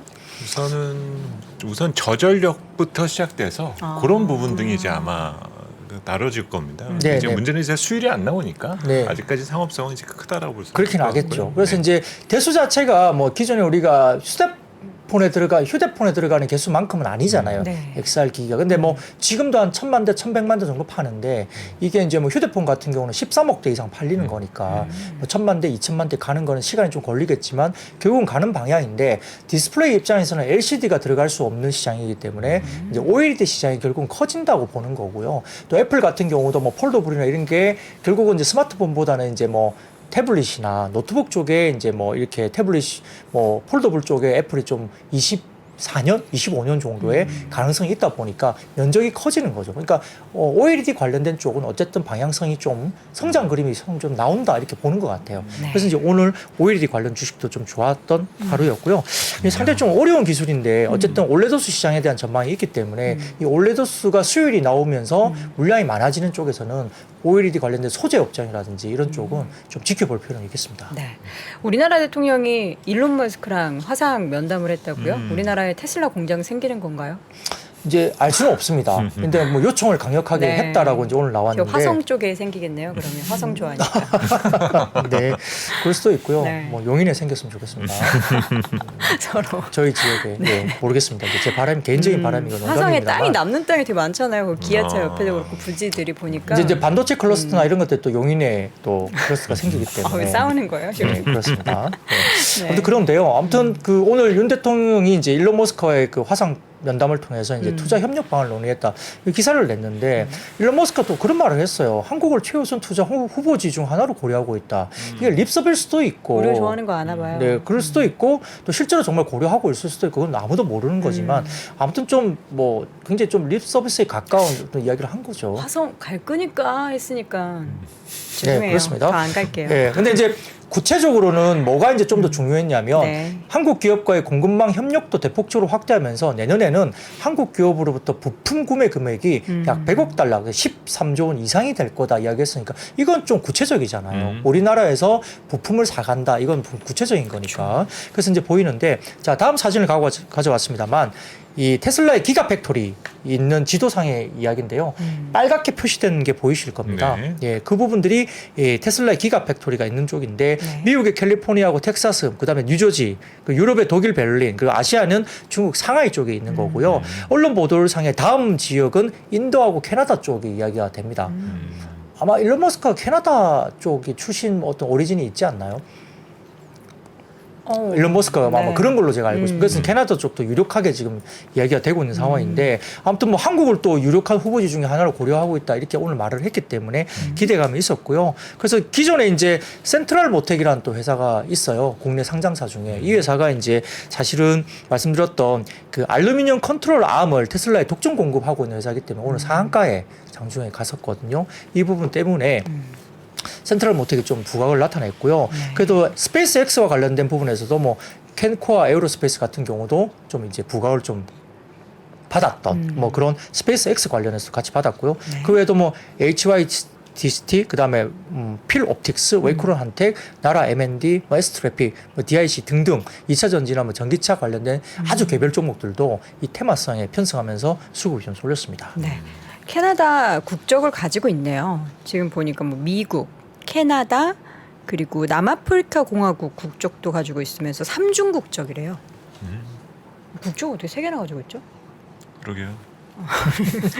우선 저전력부터 시작돼서 아. 그런 부분 등이 이제 아마 다뤄질 겁니다. 네, 이제 네. 문제는 이제 수율이 안 나오니까 네. 아직까지 상업성은 이제 크다라고 볼 수 그렇긴 있을 것 하겠죠. 같고요. 그래서 네. 이제 대수 자체가 뭐 기존에 우리가 휴대폰에 들어가는 개수만큼은 아니잖아요. 네. XR 기기가. 근데 뭐 지금도 한 1000만 대, 1100만 대 정도 파는데 이게 이제 뭐 휴대폰 같은 경우는 13억 대 이상 팔리는 거니까 뭐 1000만 대, 2000만 대 가는 거는 시간이 좀 걸리겠지만 결국은 가는 방향인데 디스플레이 입장에서는 LCD가 들어갈 수 없는 시장이기 때문에 이제 OLED 시장이 결국은 커진다고 보는 거고요. 또 애플 같은 경우도 뭐 폴더블이나 이런 게 결국은 이제 스마트폰보다는 이제 뭐 태블릿이나 노트북 쪽에 이제 뭐 이렇게 태블릿 뭐 폴더블 쪽에 애플이 좀 24년, 25년 정도의 가능성이 있다 보니까 면적이 커지는 거죠. 그러니까 OLED 관련된 쪽은 어쨌든 방향성이 좀 성장 그림이 좀 나온다 이렇게 보는 것 같아요. 네. 그래서 이제 오늘 OLED 관련 주식도 좀 좋았던 하루였고요. 이게 상당히 좀 어려운 기술인데 어쨌든 올레도스 시장에 대한 전망이 있기 때문에 이 올레도스가 수율이 나오면서 물량이 많아지는 쪽에서는 OLED 관련된 소재 업장이라든지 이런 쪽은 좀 지켜볼 필요는 있겠습니다. 네. 우리나라 대통령이 일론 머스크랑 화상 면담을 했다고요? 우리나라에 테슬라 공장 생기는 건가요? 이제 알 수는 없습니다. 근데 뭐 요청을 강력하게 네. 했다라고 이제 오늘 나왔는데 화성 쪽에 생기겠네요. 그러면 화성 좋아하니까 네, 그럴 수도 있고요. 네. 뭐 용인에 생겼으면 좋겠습니다. 서로. 저희 지역에 네, 모르겠습니다. 제 바람 개인적인 바람이거든요. 화성에 땅이 남는 땅이 되게 많잖아요. 그 기아차 아. 옆에도 그렇고 부지들이 보니까. 이제 반도체 클러스터나 이런 것들 또 용인에 또 클러스터가 생기기 아, 왜 때문에 싸우는 거예요? 지금? 네, 그렇습니다. 네. 네. 아무튼 그런데요. 아무튼 그 오늘 윤 대통령이 이제 일론 머스크와의 그 화상 면담을 통해서 이제 투자 협력 방안을 논의했다. 이 기사를 냈는데 일론 머스크가 또 그런 말을 했어요. 한국을 최우선 투자 후보지 중 하나로 고려하고 있다. 이게 립서빌 수도 있고, 우리가 좋아하는 거 아나 봐요. 네, 그럴 수도 있고 또 실제로 정말 고려하고 있을 수도 있고 그건 아무도 모르는 거지만 아무튼 좀 뭐 굉장히 좀 립서비스에 가까운 어떤 이야기를 한 거죠. 화성 갈 거니까 했으니까 죄송해요. 네, 그렇습니다. 다 안 갈게요. 네, 근데 이제 구체적으로는 뭐가 이제 좀 더 중요했냐면 네. 한국 기업과의 공급망 협력도 대폭적으로 확대하면서 내년에는 한국 기업으로부터 부품 구매 금액이 약 100억 달러, 13조 원 이상이 될 거다 이야기했으니까 이건 좀 구체적이잖아요. 우리나라에서 부품을 사간다. 이건 구체적인 거니까. 그래서 이제 보이는데 자, 다음 사진을 가져왔습니다만 이 테슬라의 기가 팩토리 있는 지도상의 이야기인데요. 빨갛게 표시된 게 보이실 겁니다. 네. 예, 그 부분들이 이 테슬라의 기가 팩토리가 있는 쪽인데 네. 미국의 캘리포니아하고 텍사스, 그다음에 뉴저지, 그 유럽의 독일 베를린, 그리고 아시아는 중국 상하이 쪽에 있는 거고요. 언론 보도상의 다음 지역은 인도하고 캐나다 쪽이 이야기가 됩니다. 아마 일론 머스크가 캐나다 쪽이 출신 어떤 오리진이 있지 않나요? 일론 머스크가 아마 네. 그런 걸로 제가 알고 있습니다. 그래서 캐나다 쪽도 유력하게 지금 이야기가 되고 있는 상황인데 아무튼 뭐 한국을 또 유력한 후보지 중에 하나로 고려하고 있다 이렇게 오늘 말을 했기 때문에 기대감이 있었고요. 그래서 기존에 이제 센트럴 모텍이라는 또 회사가 있어요. 국내 상장사 중에 이 회사가 이제 사실은 말씀드렸던 그 알루미늄 컨트롤 암을 테슬라에 독점 공급하고 있는 회사이기 때문에 오늘 상한가에 장중에 갔었거든요. 이 부분 때문에 센트럴 모텍이 좀 부각을 나타냈고요. 그래도 스페이스 X와 관련된 부분에서도 뭐 캔코아 에어로스페이스 같은 경우도 좀 이제 부각을 좀 받았던 뭐 그런 스페이스 X 관련해서 같이 받았고요. 그 외에도 뭐 HYDCT 그다음에 필 옵틱스, 웨이크론 한텍, 나라 M&D, 뭐 S트래픽, 뭐 DIC 등등 2차 전지나 뭐 전기차 관련된 아주 개별 종목들도 이 테마성에 편승하면서 수급이 좀 쏠렸습니다. 네. 캐나다 국적을 가지고 있네요. 지금 보니까 뭐 미국, 캐나다, 그리고 남아프리카 공화국 국적도 가지고 있으면서 3중 국적이래요. 국적 어떻게 3개나 가지고 있죠? 그러게요.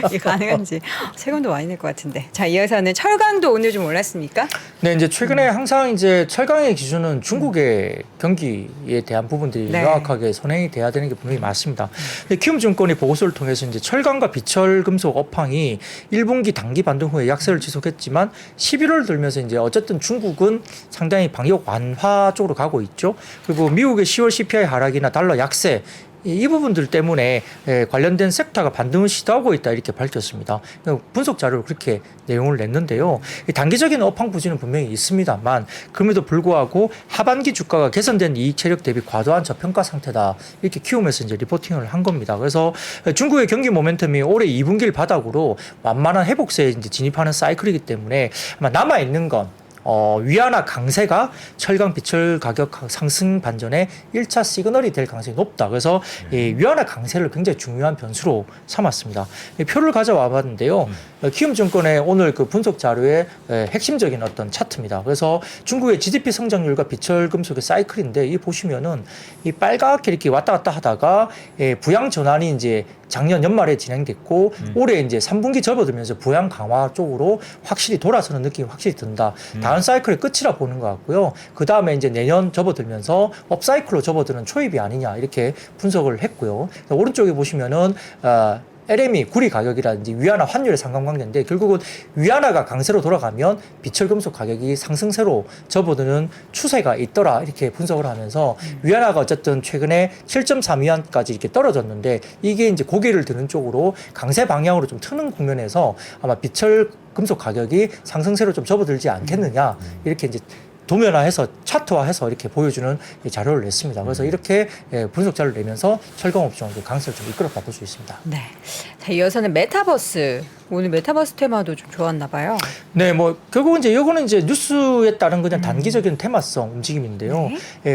이게 가능한지 세금도 많이 낼 것 같은데. 자, 이어서는 철강도 오늘 좀 올랐습니까? 네, 이제 최근에 항상 이제 철강의 기준은 중국의 경기에 대한 부분들이 네. 명확하게 선행이 돼야 되는 게 분명히 맞습니다. 근데 키움증권이 보고서를 통해서 이제 철강과 비철 금속 업황이 1분기 단기 반등 후에 약세를 지속했지만 11월 들면서 이제 어쨌든 중국은 상당히 방역 완화 쪽으로 가고 있죠. 그리고 미국의 10월 CPI 하락이나 달러 약세 이 부분들 때문에 관련된 섹터가 반등을 시도하고 있다 이렇게 밝혔습니다. 분석 자료를 그렇게 내용을 냈는데요. 단기적인 업황 부진은 분명히 있습니다만 그럼에도 불구하고 하반기 주가가 개선된 이익 체력 대비 과도한 저평가 상태다 이렇게 키우면서 이제 리포팅을 한 겁니다. 그래서 중국의 경기 모멘텀이 올해 2분기를 바닥으로 완만한 회복세에 이제 진입하는 사이클이기 때문에 아마 남아 있는 건 위안화 강세가 철강 비철 가격 상승 반전에 1차 시그널이 될 가능성이 높다. 그래서 이 위안화 강세를 굉장히 중요한 변수로 삼았습니다. 이 표를 가져와 봤는데요. 키움증권의 오늘 그 분석 자료의 핵심적인 어떤 차트입니다. 그래서 중국의 GDP 성장률과 비철 금속의 사이클인데 이 보시면은 이 빨갛게 이렇게 왔다 갔다 하다가 부양 전환이 이제 작년 연말에 진행됐고 올해 이제 3분기 접어들면서 부양 강화 쪽으로 확실히 돌아서는 느낌이 확실히 든다. 다음 사이클의 끝이라 보는 것 같고요. 그 다음에 이제 내년 접어들면서 업사이클로 접어드는 초입이 아니냐 이렇게 분석을 했고요. 오른쪽에 보시면은 LME 구리 가격이라든지 위안화 환율의 상관관계인데 결국은 위안화가 강세로 돌아가면 비철 금속 가격이 상승세로 접어드는 추세가 있더라 이렇게 분석을 하면서 위안화가 어쨌든 최근에 7.3위안까지 이렇게 떨어졌는데 이게 이제 고개를 드는 쪽으로 강세 방향으로 좀 트는 국면에서 아마 비철 금속 가격이 상승세로 좀 접어들지 않겠느냐 이렇게 이제 도면화해서 차트화해서 이렇게 보여주는 이 자료를 냈습니다. 그래서 이렇게 분석 자료를 내면서 철강업종 강세를 좀 이끌었다 볼 수 있습니다. 네. 자, 이어서는 메타버스. 오늘 메타버스 테마도 좀 좋았나 봐요. 네, 뭐 결국은 이제 이거는 이제 뉴스에 따른 그냥 단기적인 테마성 움직임인데요.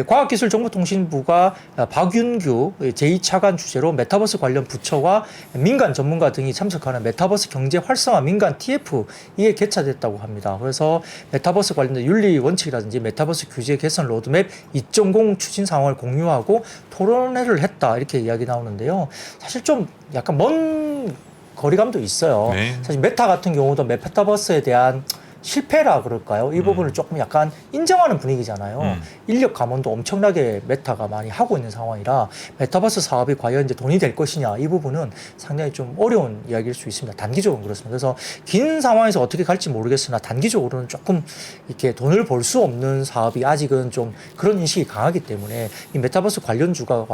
과학기술정보통신부가 박윤규 제2차관 주재로 메타버스 관련 부처와 민간 전문가 등이 참석하는 메타버스 경제 활성화 민간 TF 이에 개최됐다고 합니다. 그래서 메타버스 관련된 윤리 원칙이라든지 메타버스 규제 개선 로드맵 2.0 추진 상황을 공유하고 토론회를 했다 이렇게 이야기 나오는데요. 사실 좀 약간 먼 거리감도 있어요. 네. 사실 메타 같은 경우도 메타버스에 대한 실패라 그럴까요? 이 부분을 조금 약간 인정하는 분위기잖아요. 인력 감원도 엄청나게 메타가 많이 하고 있는 상황이라 메타버스 사업이 과연 이제 돈이 될 것이냐 이 부분은 상당히 좀 어려운 이야기일 수 있습니다. 단기적으로는 그렇습니다. 그래서 긴 상황에서 어떻게 갈지 모르겠으나 단기적으로는 조금 이렇게 돈을 벌 수 없는 사업이 아직은 좀 그런 인식이 강하기 때문에 이 메타버스 관련 주가가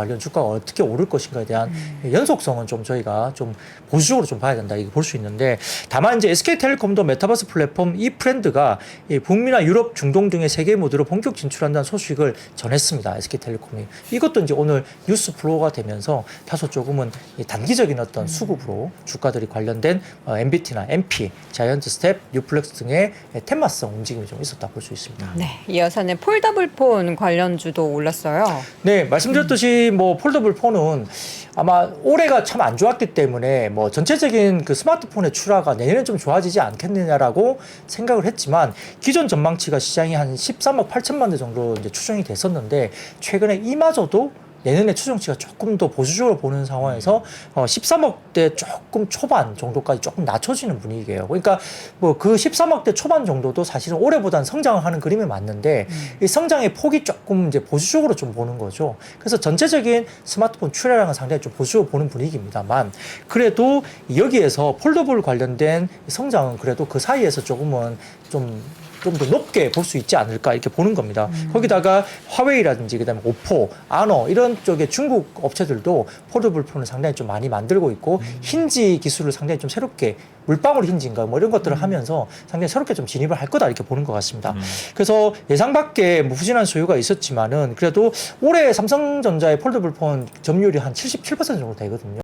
어떻게 오를 것인가에 대한 연속성은 좀 저희가 좀 보수적으로 좀 봐야 된다 이렇게 볼 수 있는데 다만 이제 SK텔레콤도 메타버스 플랫폼 이 프렌드가 북미나 유럽, 중동 등의 세계 모드로 본격 진출한다는 소식을 전했습니다. SK텔레콤이 이것도 이제 오늘 뉴스 플로우가 되면서 다소 조금은 단기적인 어떤 수급으로 주가들이 관련된 MBT나 MP, 자이언트 스텝, 뉴플렉스 등의 테마성 움직임이 좀 있었다 볼 수 있습니다. 네. 이어서는 폴더블폰 관련주도 올랐어요. 네, 말씀드렸듯이 뭐 폴더블 폰은 아마 올해가 참 안 좋았기 때문에 뭐 전체적인 그 스마트폰의 출하가 내년에 좀 좋아지지 않겠느냐라고 생각을 했지만 기존 전망치가 시장이 한 13억 8천만 대 정도 이제 추정이 됐었는데 최근에 이마저도 내년에 추정치가 조금 더 보수적으로 보는 상황에서 13억대 조금 초반 정도까지 조금 낮춰지는 분위기예요. 그러니까 뭐 그 13억대 초반 정도도 사실은 올해보다는 성장을 하는 그림이 맞는데 이 성장의 폭이 조금 이제 보수적으로 좀 보는 거죠. 그래서 전체적인 스마트폰 출하량은 상당히 좀 보수적으로 보는 분위기입니다만 그래도 여기에서 폴더블 관련된 성장은 그래도 그 사이에서 조금은 좀 더 높게 볼 수 있지 않을까 이렇게 보는 겁니다. 거기다가 화웨이라든지 그다음에 오포, 아너 이런 쪽의 중국 업체들도 폴더블 폰을 상당히 좀 많이 만들고 있고 힌지 기술을 상당히 좀 새롭게 물방울 힌지인가 뭐 이런 것들을 하면서 상당히 새롭게 좀 진입을 할 거다 이렇게 보는 것 같습니다. 그래서 예상 밖에 뭐 후진한 수요가 있었지만은 그래도 올해 삼성전자의 폴더블 폰 점유율이 한 77% 정도 되거든요.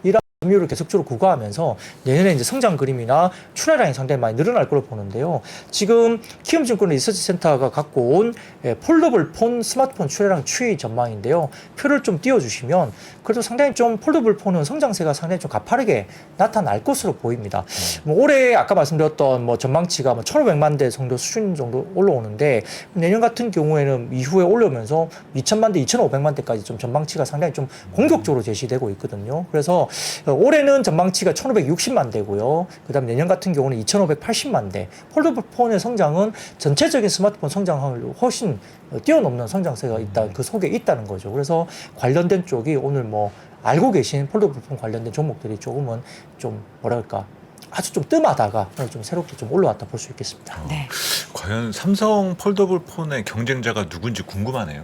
이런 점유율을 계속적으로 구가하면서 내년에 이제 성장 그림이나 출하량이 상당히 많이 늘어날 걸로 보는데요. 지금 키움증권 리서치센터가 갖고 온 폴더블 폰 스마트폰 출하량 추이 전망인데요. 표를 좀 띄워주시면 그래도 상당히 좀 폴더블 폰은 성장세가 상당히 좀 가파르게 나타날 것으로 보입니다. 뭐 올해 아까 말씀드렸던 뭐 전망치가 뭐 1,500만 대 정도 수준 정도 올라오는데 내년 같은 경우에는 이후에 올라오면서 2,000만 대, 2,500만 대까지 좀 전망치가 상당히 좀 공격적으로 제시되고 있거든요. 그래서 올해는 전망치가 1,560만 대고요. 그다음 내년 같은 경우는 2,580만 대. 폴더블 폰의 성장은 전체적인 스마트폰 성장을 훨씬 뛰어넘는 성장세가 있다. 그 속에 있다는 거죠. 그래서 관련된 쪽이 오늘 뭐 알고 계신 폴더블 폰 관련된 종목들이 조금은 좀 뭐랄까 아주 좀 뜸하다가 오늘 좀 새롭게 좀 올라왔다 볼 수 있겠습니다. 네. 과연 삼성 폴더블 폰의 경쟁자가 누군지 궁금하네요.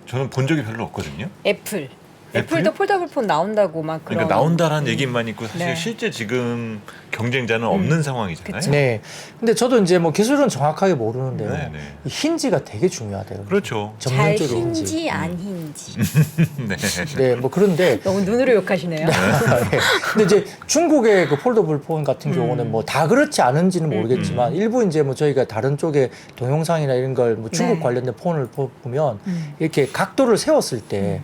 저는 본 적이 별로 없거든요. 애플. 애플? 애플도 폴더블 폰 나온다고 막 그런. 그러니까 나온다라는 얘기만 있고 사실 네. 실제 지금 경쟁자는 없는 상황이잖아요. 그쵸. 네. 근데 저도 이제 뭐 기술은 정확하게 모르는데요. 네네. 이 힌지가 되게 중요하대요. 그렇죠. 잘 전문적인 힌지 안 힌지. 네. 네, 뭐 그런데 너무 눈으로 욕하시네요. 네. 근데 이제 중국의 그 폴더블 폰 같은 경우는 뭐 다 그렇지 않은지는 모르겠지만 일부 이제 뭐 저희가 다른 쪽에 동영상이나 이런 걸 뭐 중국 네. 관련된 폰을 보면 이렇게 각도를 세웠을 때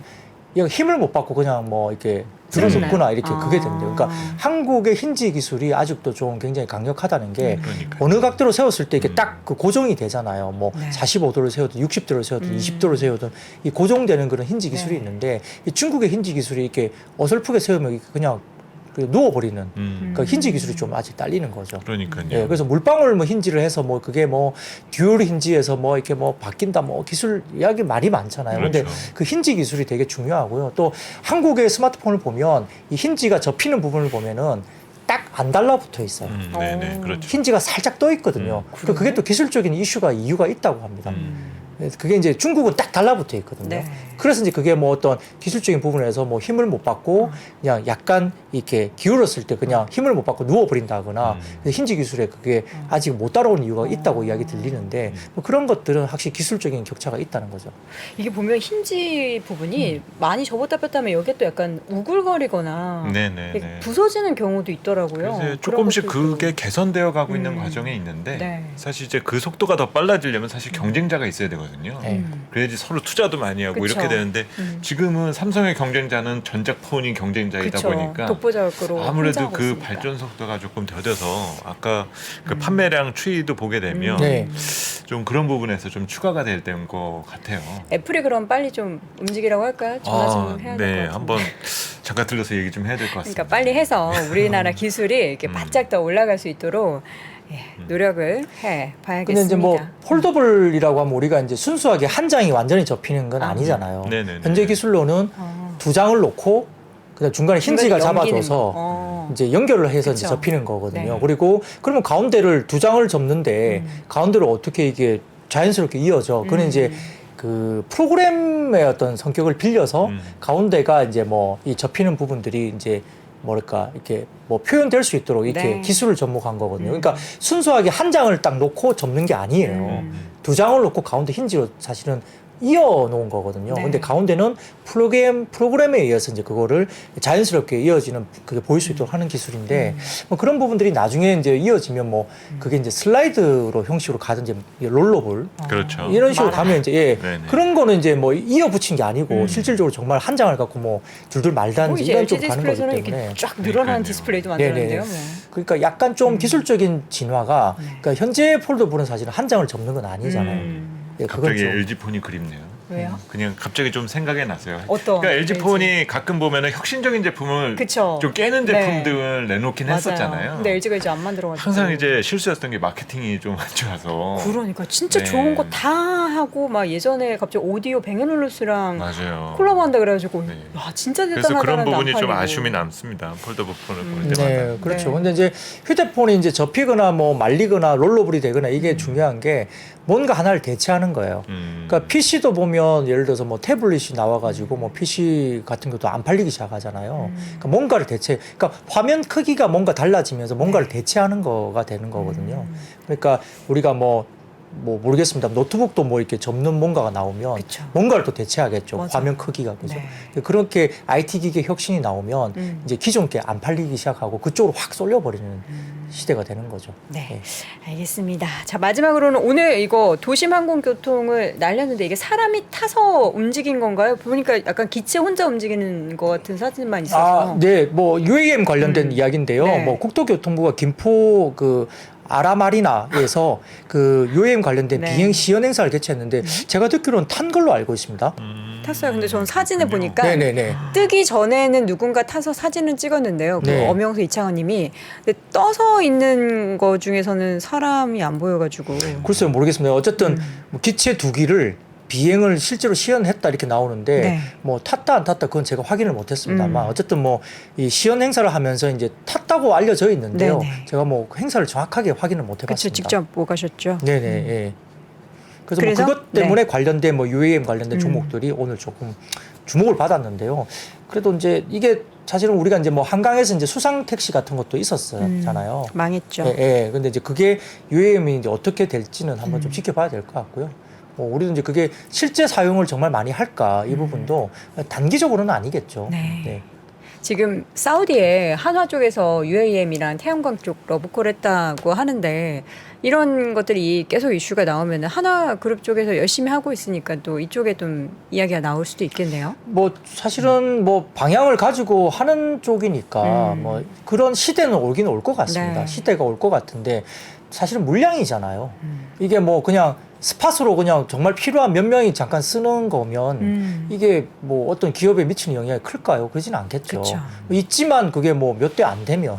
이거 힘을 못 받고 그냥 뭐 이렇게 들어눕거나 이렇게 그게 된대요. 그러니까 한국의 힌지 기술이 아직도 좀 굉장히 강력하다는 게 그러니까요. 어느 각도로 세웠을 때 이게 딱 그 고정이 되잖아요. 뭐 네. 45도를 세우든 60도를 세우든 20도를 세우든 이 고정되는 그런 힌지 기술이 네. 있는데 이 중국의 힌지 기술이 이렇게 어설프게 세우면 이게 그냥 누워버리는 그 힌지 기술이 좀 아직 딸리는 거죠. 그러니까요. 예, 그래서 물방울 뭐 힌지를 해서 뭐 그게 뭐 듀얼 힌지에서 뭐 이렇게 뭐 바뀐다 뭐 기술 이야기 말이 많잖아요. 근데 그렇죠. 그 힌지 기술이 되게 중요하고요. 또 한국의 스마트폰을 보면 이 힌지가 접히는 부분을 보면은 딱 안 달라붙어 있어요. 네네 그렇죠. 힌지가 살짝 떠 있거든요. 그리고 그게 또 기술적인 이유가 있다고 합니다. 그게 이제 중국은 딱 달라붙어 있거든요. 네. 그래서 이제 그게 뭐 어떤 기술적인 부분에서 뭐 힘을 못 받고 그냥 약간 이렇게 기울었을 때 그냥 힘을 못 받고 누워버린다거나 힌지 기술에 그게 아직 못 따라온 이유가 있다고 이야기 들리는데 뭐 그런 것들은 확실히 기술적인 격차가 있다는 거죠. 이게 보면 힌지 부분이 많이 접었다 폈다 하면 여기에 또 약간 우글거리거나 네네네. 부서지는 경우도 있더라고요. 그래서 그런 조금씩 것들도. 그게 개선되어 가고 있는 음. 과정에 있는데 네. 사실 이제 그 속도가 더 빨라지려면 사실 경쟁자가 있어야 되거든요. 네. 그래야지 서로 투자도 많이 하고 그쵸. 이렇게 되는데 지금은 삼성의 경쟁자는 전작폰이 경쟁자이다 그쵸. 보니까 독보적으로 아무래도 혼자하고 그 있으니까. 발전 속도가 조금 더뎌서 아까 그 판매량 추이도 보게 되면 네. 좀 그런 부분에서 좀 추가가 될 것 같아요. 애플이 그럼 빨리 좀 움직이라고 할까요? 전화 좀 해야 될 것 네, 같은데. 한번 잠깐 들려서 얘기 좀 해야 될 것 같습니다. 그러니까 빨리 해서 우리나라 기술이 이렇게 바짝 더 올라갈 수 있도록 노력을 해 봐야겠습니다. 근데 이제 뭐 폴더블이라고 하면 우리가 이제 순수하게 한 장이 완전히 접히는 건 아니잖아요. 네네네. 현재 기술로는 두 장을 놓고 그다음 중간에 힌지가 잡아줘서 이제 연결을 해서 이제 그쵸. 접히는 거거든요. 네. 그리고 그러면 가운데를 두 장을 접는데 가운데를 어떻게 이게 자연스럽게 이어져? 그는 이제 그 프로그램의 어떤 성격을 빌려서 가운데가 이제 뭐 이 접히는 부분들이 이제 뭐랄까 이렇게 뭐 표현될 수 있도록 이렇게 네. 기술을 접목한 거거든요. 그러니까 순수하게 한 장을 딱 놓고 접는 게 아니에요. 두 장을 놓고 가운데 힌지로 사실은 이어 놓은 거거든요. 네. 근데 가운데는 프로그램에 의해서 이제 그거를 자연스럽게 이어지는 그게 보일 수 있도록 하는 기술인데 뭐 그런 부분들이 나중에 이제 이어지면 뭐 그게 이제 슬라이드로 형식으로 가든지 롤러볼 그렇죠. 이런 식으로 가면 이제 예, 네네. 그런 거는 이제 뭐 이어 붙인 게 아니고 실질적으로 정말 한 장을 갖고 뭐 둘둘 말다든지 이제 이런 LG 쪽으로 가는 거기 디스플레이에서는 때문에 이렇게 쫙 늘어나는 그러니까요. 디스플레이도 네네. 만들었는데요. 뭐. 그러니까 약간 좀 기술적인 진화가 그러니까 현재 폴더블은 사실은 한 장을 접는 건 아니잖아요. 예, 그건 갑자기 좀 LG 폰이 그립네요. 왜요? 그냥 갑자기 좀 생각이 났어요. 어떤 그러니까 LG LG? 폰이 가끔 보면은 혁신적인 제품을 그쵸. 좀 깨는 네. 제품들을 내놓긴 맞아요. 했었잖아요. 근데 LG가 이제 안 만들어가지고 항상 이제 실수였던 게 마케팅이 좀 안 좋아서. 그러니까 진짜 네. 좋은 거 다 하고 막 예전에 갑자기 오디오 뱅앤올루스랑 맞아요. 콜라보한다 그래가지고 네. 와 진짜 그래서 대단하다는 그런 부분이 좀 아쉬움이 남습니다. 폴더블 폰을 볼 때마다. 네, 그렇죠. 네. 근데 이제 휴대폰이 이제 접히거나 뭐 말리거나 롤러블이 되거나 이게 중요한 게 뭔가 하나를 대체하는 거예요. 그러니까 PC도 보면 예를 들어서 뭐 태블릿이 나와가지고 뭐 PC 같은 것도 안 팔리기 시작하잖아요. 그러니까 뭔가를 그러니까 화면 크기가 뭔가 달라지면서 뭔가를 대체하는 거가 되는 거거든요. 그러니까 우리가 뭐 모르겠습니다. 노트북도 뭐 이렇게 접는 뭔가가 나오면 그쵸. 뭔가를 또 대체하겠죠. 맞아요. 화면 크기가 그죠. 네. 그렇게 IT 기계 혁신이 나오면 이제 기존 게 안 팔리기 시작하고 그쪽으로 확 쏠려버리는 시대가 되는 거죠. 네, 예. 알겠습니다. 자 마지막으로는 오늘 이거 도심 항공교통을 날렸는데 이게 사람이 타서 움직인 건가요? 보니까 약간 기체 혼자 움직이는 것 같은 사진만 있어서. 네, 뭐 UAM 관련된 이야기인데요. 네. 뭐 국토교통부가 김포 그 아라마리나에서 그 UAM 관련된 네. 비행 시연 행사를 개최했는데 제가 듣기로는 탄 걸로 알고 있습니다. 탔어요. 근데 저는 사진을 그렇군요. 보니까 네네네. 뜨기 전에는 누군가 타서 사진을 찍었는데요. 그 네. 엄영수 이창원님이 근데 떠서 있는 거 중에서는 사람이 안 보여가지고. 글쎄요, 모르겠습니다. 어쨌든 뭐 기체 두 기를 비행을 실제로 시연했다 이렇게 나오는데 네. 뭐 탔다 안 탔다 그건 제가 확인을 못했습니다만 어쨌든 뭐 이 시연 행사를 하면서 이제 탔다고 알려져 있는데요. 네네. 제가 뭐 행사를 정확하게 확인을 못 그렇죠. 해봤습니다. 직접 못 가셨죠. 네네. 예. 그래서 그래서? 뭐 그것 때문에 네. 관련된 뭐 UAM 관련된 종목들이 오늘 조금 주목을 받았는데요. 그래도 이제 이게 사실은 우리가 이제 뭐 한강에서 이제 수상 택시 같은 것도 있었잖아요. 망했죠. 예, 예. 근데 이제 그게 UAM이 이제 어떻게 될지는 한번 좀 지켜봐야 될 것 같고요. 우리도 이제 그게 실제 사용을 정말 많이 할까 이 부분도 단기적으로는 아니겠죠. 네. 지금 사우디에 한화 쪽에서 UAM이랑 태양광 쪽 러브콜 했다고 하는데 이런 것들이 계속 이슈가 나오면 한화그룹 쪽에서 열심히 하고 있으니까 또 이쪽에 좀 이야기가 나올 수도 있겠네요. 뭐 사실은 뭐 방향을 가지고 하는 쪽이니까 뭐 그런 시대는 오긴 올 것 같습니다. 네. 시대가 올 것 같은데 사실은 물량이잖아요. 이게 뭐 그냥 스팟으로 그냥 정말 필요한 몇 명이 잠깐 쓰는 거면 이게 뭐 어떤 기업에 미치는 영향이 클까요? 그러지는 않겠죠. 그쵸. 있지만 그게 뭐 몇 대 안 되면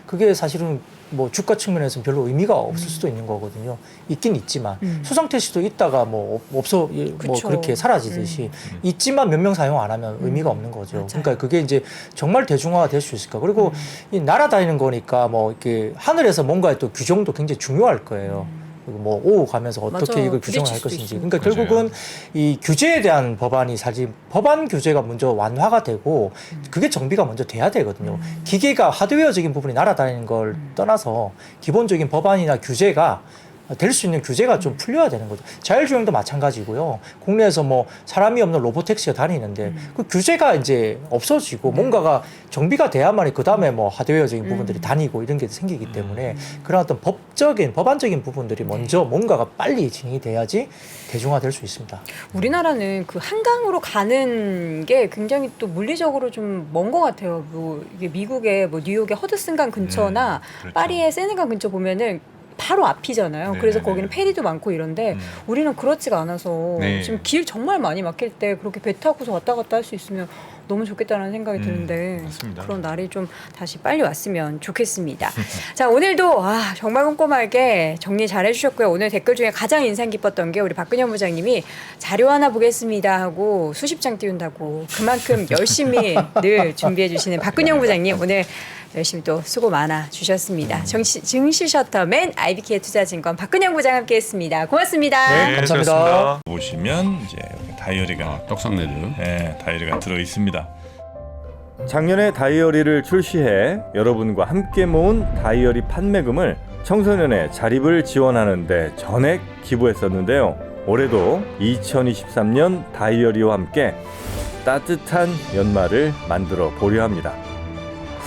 그게 사실은 뭐 주가 측면에서는 별로 의미가 없을 수도 있는 거거든요. 있긴 있지만 수상 택시도 있다가 뭐 없어 뭐 그쵸. 그렇게 사라지듯이 있지만 몇 명 사용 안 하면 의미가 없는 거죠. 맞아요. 그러니까 그게 이제 정말 대중화가 될 수 있을까? 그리고 이 날아다니는 거니까 뭐 이렇게 하늘에서 뭔가의 또 규정도 굉장히 중요할 거예요. 그리고 뭐 오고 가면서 어떻게 맞아요. 이걸 규정을 부딪힐 할 수도 것인지. 있고. 그러니까 맞아요. 결국은 이 규제에 대한 법안이 사실 법안 규제가 먼저 완화가 되고 그게 정비가 먼저 돼야 되거든요. 기계가 하드웨어적인 부분이 날아다니는 걸 떠나서 기본적인 법안이나 규제가 될 수 있는 규제가 좀 풀려야 되는 거죠. 자율주행도 마찬가지고요. 국내에서 뭐 사람이 없는 로보택시가 다니는데 그 규제가 이제 없어지고 뭔가가 정비가 돼야만이 그 다음에 뭐 하드웨어적인 부분들이 다니고 이런 게 생기기 때문에 그런 어떤 법안적인 부분들이 먼저 뭔가가 빨리 진행이 돼야지 대중화될 수 있습니다. 우리나라는 그 한강으로 가는 게 굉장히 또 물리적으로 좀 먼 것 같아요. 뭐 이게 미국의 뭐 뉴욕의 허드슨강 근처나 그렇죠. 파리의 세네강 근처 보면은 바로 앞이잖아요. 그래서 네네네. 거기는 페리도 많고 이런데 우리는 그렇지가 않아서 네. 지금 길 정말 많이 막힐 때 그렇게 배 타고서 왔다 갔다 할 수 있으면 너무 좋겠다는 생각이 드는데 맞습니다. 그런 날이 좀 다시 빨리 왔으면 좋겠습니다. 자, 오늘도 정말 꼼꼼하게 정리 잘 해주셨고요. 오늘 댓글 중에 가장 인상 깊었던 게 우리 박근영 부장님이 자료 하나 보겠습니다 하고 수십 장 띄운다고 그만큼 열심히 늘 준비해 주시는 박근영 부장님 오늘 열심히 또 수고 많아 주셨습니다. 증시 셔터맨 IBK 투자증권 박근영 부장 함께했습니다. 고맙습니다. 네, 감사합니다. 수고하셨습니다. 보시면 이제 여기 다이어리가 떡상내드. 다이어리가 들어 있습니다. 작년에 다이어리를 출시해 여러분과 함께 모은 다이어리 판매금을 청소년의 자립을 지원하는 데 전액 기부했었는데요. 올해도 2023년 다이어리와 함께 따뜻한 연말을 만들어 보려 합니다.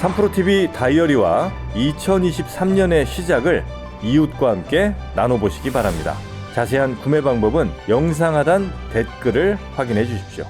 3프로TV 다이어리와 2023년의 시작을 이웃과 함께 나눠보시기 바랍니다. 자세한 구매 방법은 영상 하단 댓글을 확인해 주십시오.